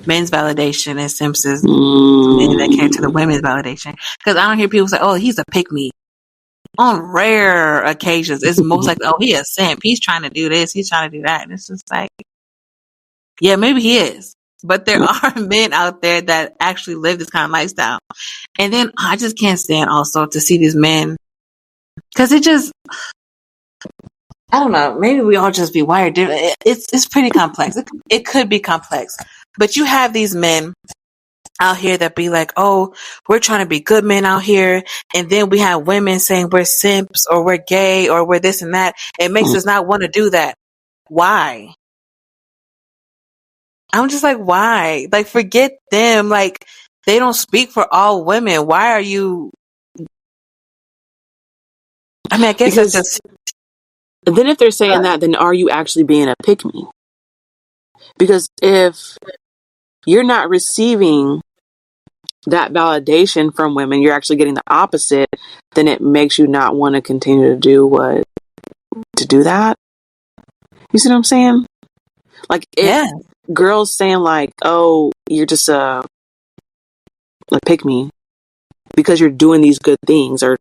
Men's validation, and simps is men that cater to the women's validation. Because I don't hear people say, oh, he's a pick-me. On rare occasions, it's most like, oh, he a simp. He's trying to do this. He's trying to do that. And it's just like, yeah, maybe he is. But there are men out there that actually live this kind of lifestyle. And then I just can't stand also to see these men, because it just, I don't know, maybe we all just be wired different. It's pretty complex. It could be complex. But you have these men out here that be like, oh, we're trying to be good men out here. And then we have women saying we're simps, or we're gay, or we're this and that. It makes us not want to do that. Why? I'm just like, why? Like, forget them. Like, they don't speak for all women. Why are you? I mean, I guess Because that's just. then if they're saying that, then are you actually being a pick me? Because if you're not receiving that validation from women, you're actually getting the opposite, then it makes you not want to continue to do that. You see what I'm saying? Like, if girls saying like, oh, you're just a pick me because you're doing these good things, or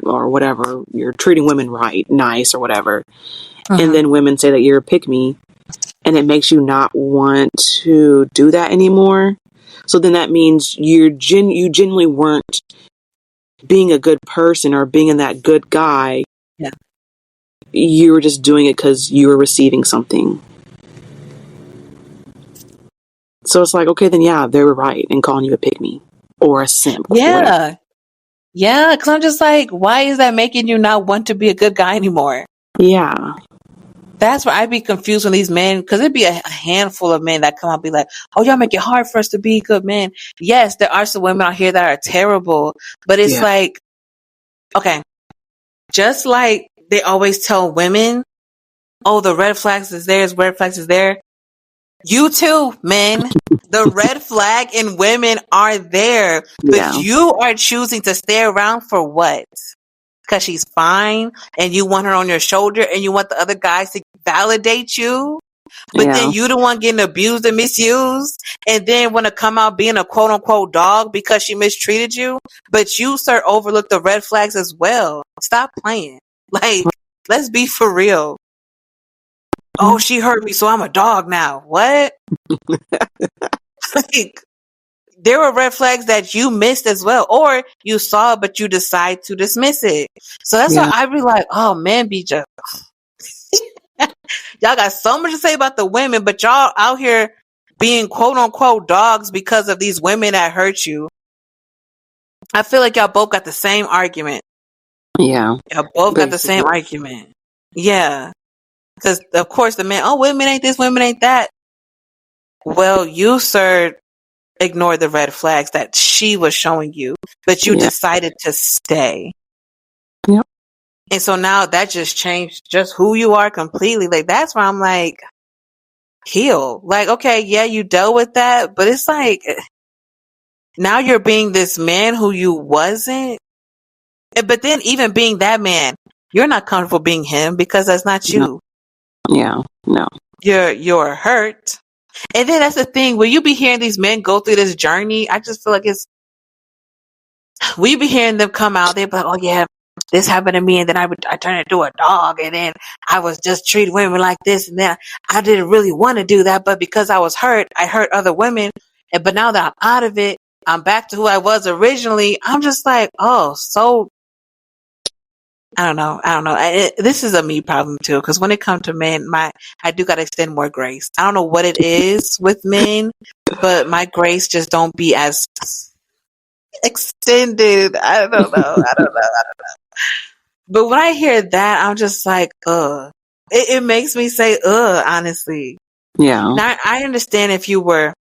whatever, you're treating women right, nice, or whatever, and then women say that you're a pick me, and it makes you not want to do that anymore. So then that means you genuinely weren't being a good person or being that good guy. Yeah. You were just doing it because you were receiving something. So it's like, okay, then yeah, they were right in calling you a pick me or a simp. Yeah. Yeah, because I'm just like, why is that making you not want to be a good guy anymore? Yeah. That's where I'd be confused when these men, because it'd be a handful of men that come out and be like, oh, y'all make it hard for us to be good men. Yes, there are some women out here that are terrible, but it's like, okay, just like they always tell women, oh, the red flags is there, red flags is there. You too, men. The red flag in women are there, but you are choosing to stay around for what? Because she's fine and you want her on your shoulder and you want the other guys to validate you, but then you the one getting abused and misused and then want to come out being a quote unquote dog because she mistreated you, but you, sir, overlook the red flags as well. Stop playing. Like, let's be for real. Oh, she hurt me, so I'm a dog now. What? Like, there were red flags that you missed as well, or you saw, but you decide to dismiss it. So that's why I be like, oh, man, be just, y'all got so much to say about the women, but y'all out here being quote unquote dogs because of these women that hurt you. I feel like y'all both got the same argument. Yeah. Y'all both got the same argument. Yeah. Because, of course, the man, oh, women ain't this, women ain't that. Well, you, sir, ignore the red flags that she was showing you, but you decided to stay. Yep. And so now that just changed just who you are completely. Like, that's where I'm like, heal. Like, okay, yeah, you dealt with that, but it's like, now you're being this man who you wasn't. But then even being that man, you're not comfortable being him because that's not you. Yeah, no. You're hurt. And then that's the thing, when you be hearing these men go through this journey, I just feel like we be hearing them come out, they be like, oh yeah, this happened to me, and then I turned into a dog, and then I was just treating women like this, and then I didn't really want to do that, but because I was hurt, I hurt other women, but now that I'm out of it, I'm back to who I was originally. I'm just like, oh, so I don't know. This is a me problem too, because when it comes to men, I do got to extend more grace. I don't know what it is with men, but my grace just don't be as extended. I don't know. But when I hear that, I'm just like, ugh. It makes me say, ugh, honestly. Yeah. Now, I understand if you were,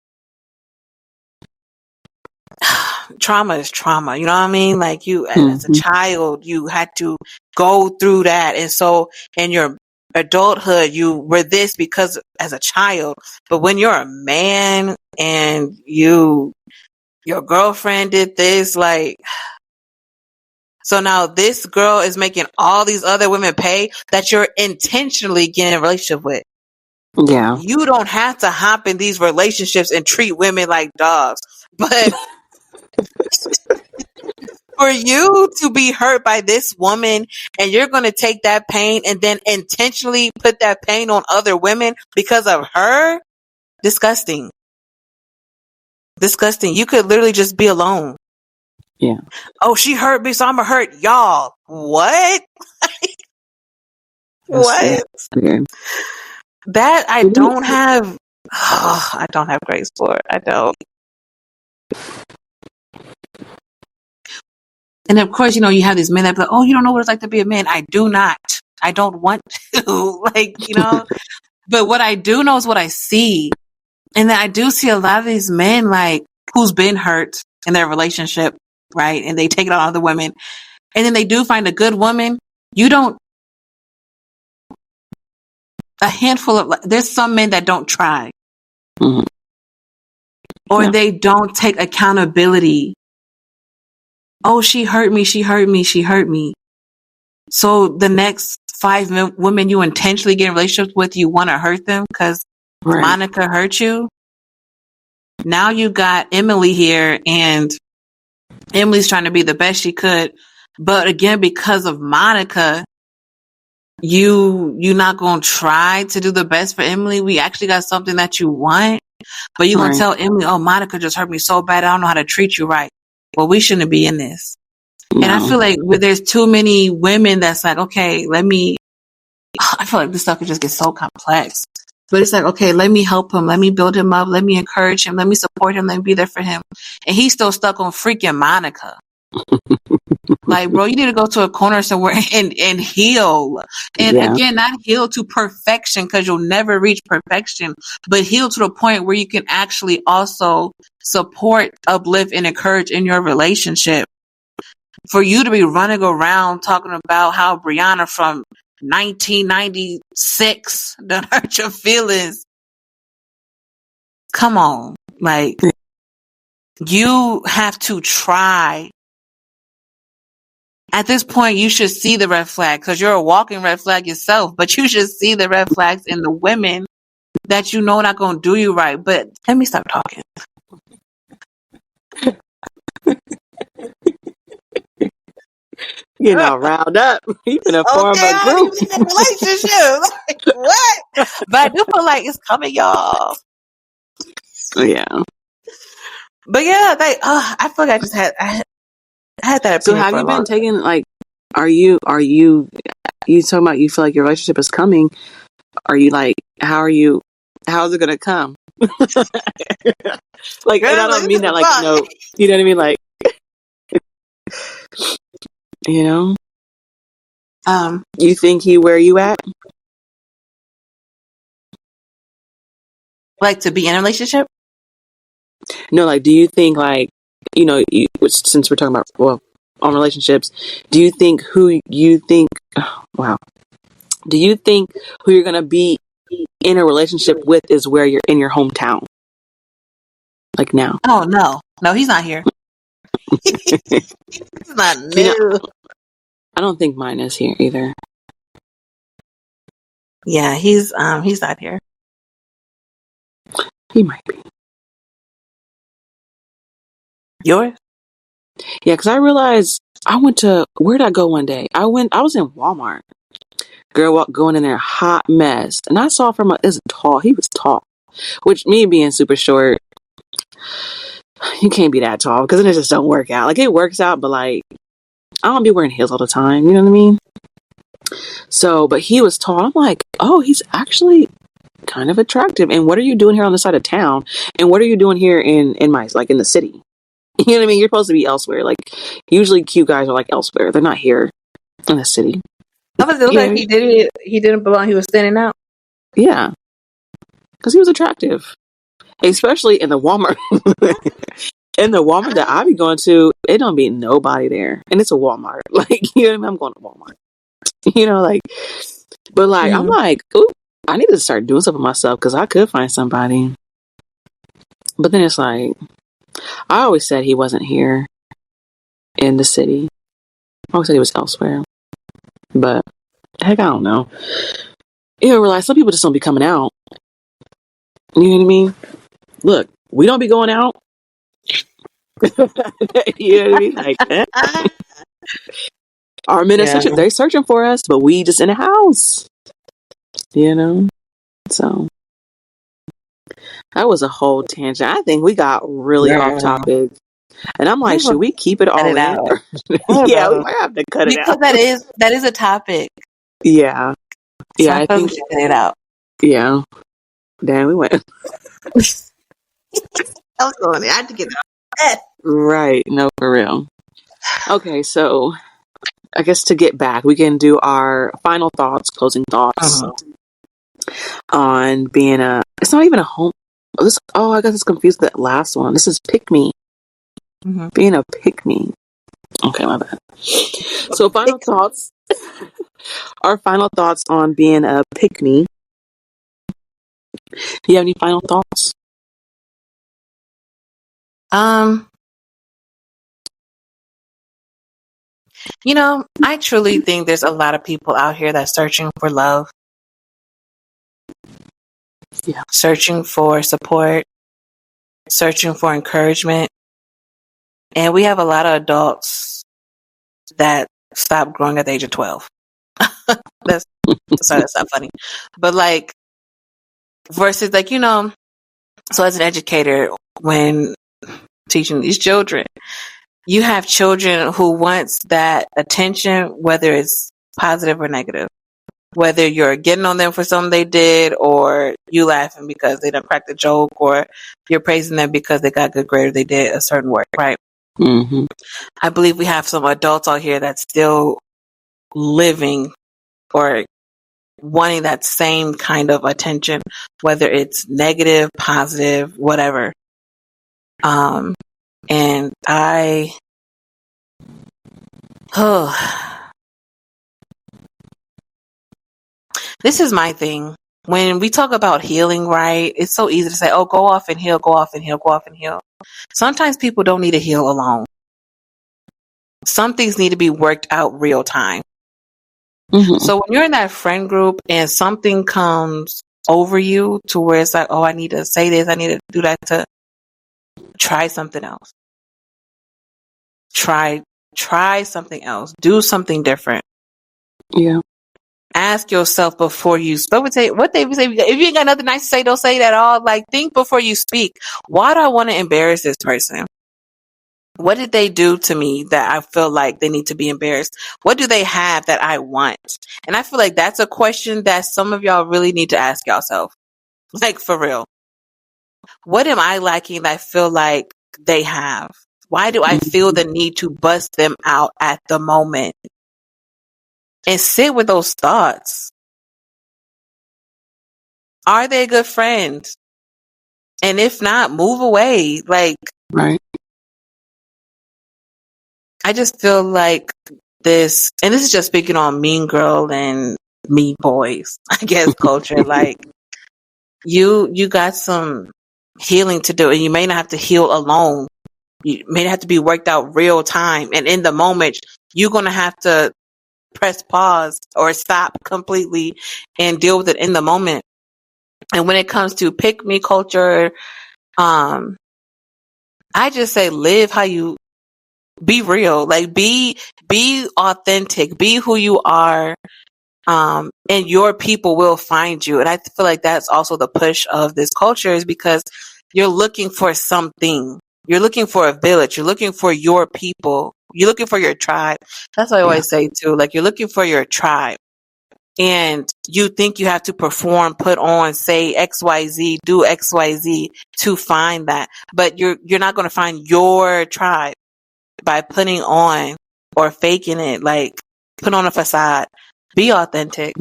trauma is trauma, you know what I mean? Like, you, as a child, you had to go through that. And so, in your adulthood, you were this because as a child. But when you're a man and your girlfriend did this, like, so now this girl is making all these other women pay that you're intentionally getting in a relationship with. Yeah. You don't have to hop in these relationships and treat women like dogs. But for you to be hurt by this woman and you're going to take that pain and then intentionally put that pain on other women because of her, disgusting. Disgusting. You could literally just be alone. Yeah. Oh, she hurt me, so I'm gonna hurt y'all. What? What? That I don't have. Oh, I don't have grace for. I don't. And of course, you have these men that be like, oh, you don't know what it's like to be a man. I do not. I don't want to. But what I do know is what I see. And then I do see a lot of these men, like, who's been hurt in their relationship, right? And they take it on other women. And then they do find a good woman. There's some men that don't try. Mm-hmm. Or they don't take accountability. Oh, she hurt me. She hurt me. She hurt me. So the next 5 women you intentionally get in relationships with, you want to hurt them because Monica hurt you. Now you got Emily here, and Emily's trying to be the best she could. But again, because of Monica, you're not gonna try to do the best for Emily. We actually got something that you want, but you're gonna tell Emily, "Oh, Monica just hurt me so bad. I don't know how to treat you right." Well, we shouldn't be in this. No. And I feel like there's too many women that's like, okay, I feel like this stuff could just get so complex. But it's like, okay, let me help him. Let me build him up. Let me encourage him. Let me support him. Let me be there for him. And he's still stuck on freaking Monica. Like, bro, you need to go to a corner somewhere and heal. And again, not heal to perfection, because you'll never reach perfection, but heal to the point where you can actually also support, uplift, and encourage in your relationship. For you to be running around talking about how Brianna from 1996 done hurt your feelings. Come on. Like, you have to try. At this point, you should see the red flag, because you're a walking red flag yourself, but you should see the red flags in the women that you know not going to do you right. But let me stop talking. You know, round up. You can form a group. Relationship. Like, what? But I do feel like it's coming, y'all. Yeah. But yeah, I feel like I had that. So have you been taking, like, are you talking about you feel like your relationship is coming? Are you like, how's it going to come? Like, and I don't mean that like, no, you know what I mean? Like, you know, you think where you at? Like, to be in a relationship? No, like, do you think, like, you know, since we're talking about, well, on relationships, do you think do you think who you're going to be in a relationship with is where you're in your hometown? Like now? Oh, no, he's not here. He's not new. You know, I don't think mine is here either. Yeah, he's not here. He might be. Yours? Yeah, because I realized where did I go one day? I was in Walmart. Girl going in there, hot mess. And I saw he was tall. Which, me being super short, you can't be that tall, because then it just don't work out. Like, it works out, but like, I don't be wearing heels all the time, you know what I mean? So, but he was tall. I'm like, oh, he's actually kind of attractive. And what are you doing here on the side of town? And what are you doing here in the city? You know what I mean? You're supposed to be elsewhere. Like, usually cute guys are like elsewhere. They're not here in the city. It looked like he didn't belong. He was standing out. Yeah. Because he was attractive. Especially in the Walmart. In the Walmart that I be going to, it don't be nobody there. And it's a Walmart. Like, you know what I mean? I'm going to Walmart. You know, like, but like, I'm like, ooh, I need to start doing something myself, because I could find somebody. But then it's like, I always said he wasn't here in the city. I always said he was elsewhere. But heck, I don't know. You realize some people just don't be coming out. You know what I mean? Look, we don't be going out. You know what I mean? Like, our men are they're searching for us, but we just in the house. You know? So that was a whole tangent. I think we got really off topic. And I'm like, should we keep it all in? Yeah, we might have to cut it out. Because that is a topic. Yeah. So I think we should cut it out. Yeah. Damn, we went. I was going there. I had to get it. Right. No, for real. Okay, so I guess to get back, we can do our final thoughts, closing thoughts on being it's not even a home. I guess it's confused with that last one. This is pick me. Being a pick me. Okay, my bad. So final thoughts. Our final thoughts on being a pick me. Do you have any final thoughts? You know, I truly think there's a lot of people out here that's searching for love. Yeah. Searching for support, searching for encouragement. And we have a lot of adults that stop growing at the age of 12. Let's Sorry, that's not funny. But like, versus like, so as an educator, when teaching these children, you have children who wants that attention, whether it's positive or negative. Whether you're getting on them for something they did, or you laughing because they done cracked a joke, or you're praising them because they got good grade or they did a certain work, right? Mm-hmm. I believe we have some adults out here that's still living or wanting that same kind of attention, whether it's negative, positive, whatever. And this is my thing. When we talk about healing, right, it's so easy to say, oh, go off and heal, go off and heal, go off and heal. Sometimes people don't need to heal alone. Some things need to be worked out real time. Mm-hmm. So when you're in that friend group and something comes over you to where it's like, oh, I need to say this, I need to do that, to try something else. Try something else. Do something different. Yeah. Ask yourself before you speak. What they say, if you ain't got nothing nice to say, don't say it at all. Like, think before you speak. Why do I want to embarrass this person? What did they do to me that I feel like they need to be embarrassed? What do they have that I want? And I feel like that's a question that some of y'all really need to ask yourself. Like, for real. What am I lacking that I feel like they have? Why do I feel the need to bust them out at the moment? And sit with those thoughts. Are they a good friend? And if not, move away. Like, right. I just feel like this, and this is just speaking on Mean Girl and Mean Boys, I guess, culture. Like, you got some healing to do, and you may not have to heal alone. You may have to be worked out real time. And in the moment, you're going to have to press pause or stop completely and deal with it in the moment. And when it comes to pick me culture, I just say live how you be real, like be authentic, be who you are, and your people will find you. And I feel like that's also the push of this culture, is because you're looking for something. You're looking for a village. You're looking for your people. You're looking for your tribe. That's what I always say too. Like, you're looking for your tribe. And you think you have to perform, put on, say XYZ, do XYZ to find that. But you're not going to find your tribe by putting on or faking it. Like, put on a facade. Be authentic.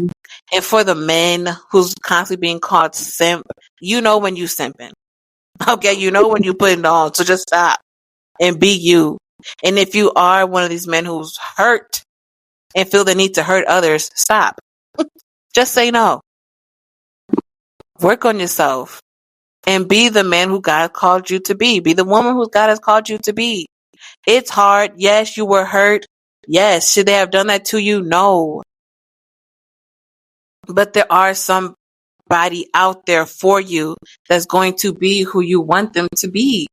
And for the men who's constantly being called simp, you know when you simping. Okay, you know when you putting it on. So just stop and be you. And if you are one of these men who's hurt and feel the need to hurt others, stop. Just say no. Work on yourself and be the man who God called you to be. Be the woman who God has called you to be. It's hard. Yes, you were hurt. Yes. Should they have done that to you? No. But there are somebody out there for you that's going to be who you want them to be.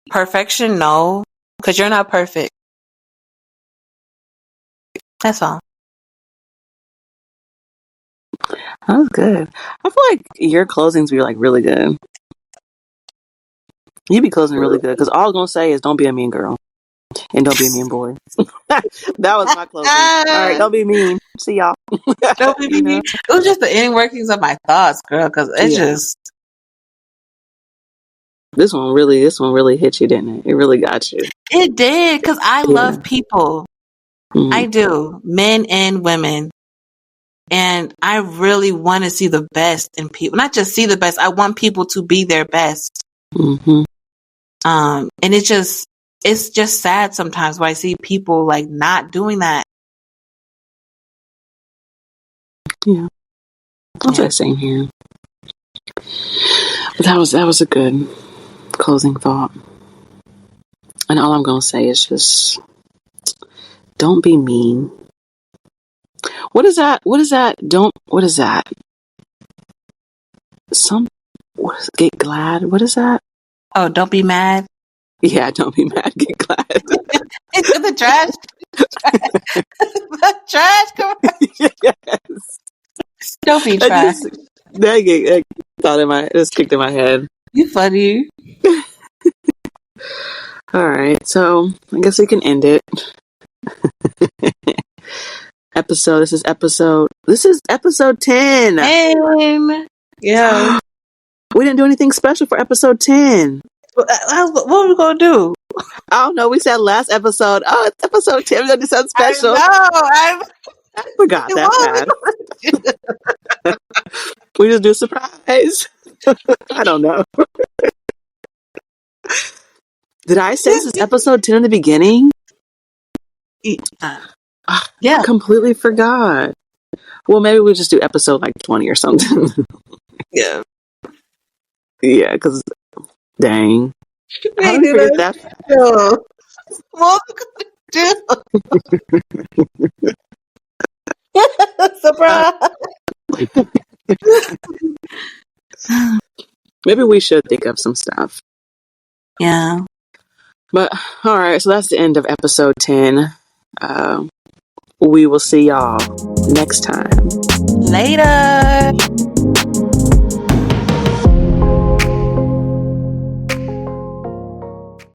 Perfection? No. Because you're not perfect. That's all. That was good. I feel like your closings be like really good. You be closing really good, because all I'm gonna say is don't be a mean girl and don't be a mean boy. That was my closing. All right, don't be mean. See y'all. Don't be mean. It was just the inner workings of my thoughts, girl. Because it just this one really hit you, didn't it? It really got you. It did, because I love people. Mm-hmm. I do, men and women. And I really want to see the best in people. Not just see the best. I want people to be their best. Mm-hmm. And it's just sad sometimes when I see people like not doing that. Yeah. I'll say the same here. But that was a good closing thought. And all I'm gonna say is just don't be mean. What is that? What is that? What is that? Get glad. What is that? Oh, don't be mad. Yeah, don't be mad. Get glad. It's in the trash. Trash commercial. Yes. Don't be trash. That thought in my, just kicked in my head. You funny. All right, so I guess we can end it. This is episode 10. And yeah. We didn't do anything special for episode 10. What are we gonna do? I don't know. We said last episode, oh, it's episode 10. We're going to do something special. I forgot that bad. We just do a surprise. I don't know. Did I say this is episode 10 in the beginning? Yeah. I completely forgot. Well, maybe we'll just do episode like 20 or something. Yeah. Yeah, because dang. How did we forget that? What do? Surprise. Maybe we should think of some stuff. Yeah. But all right, so that's the end of episode 10. We will see y'all next time. Later.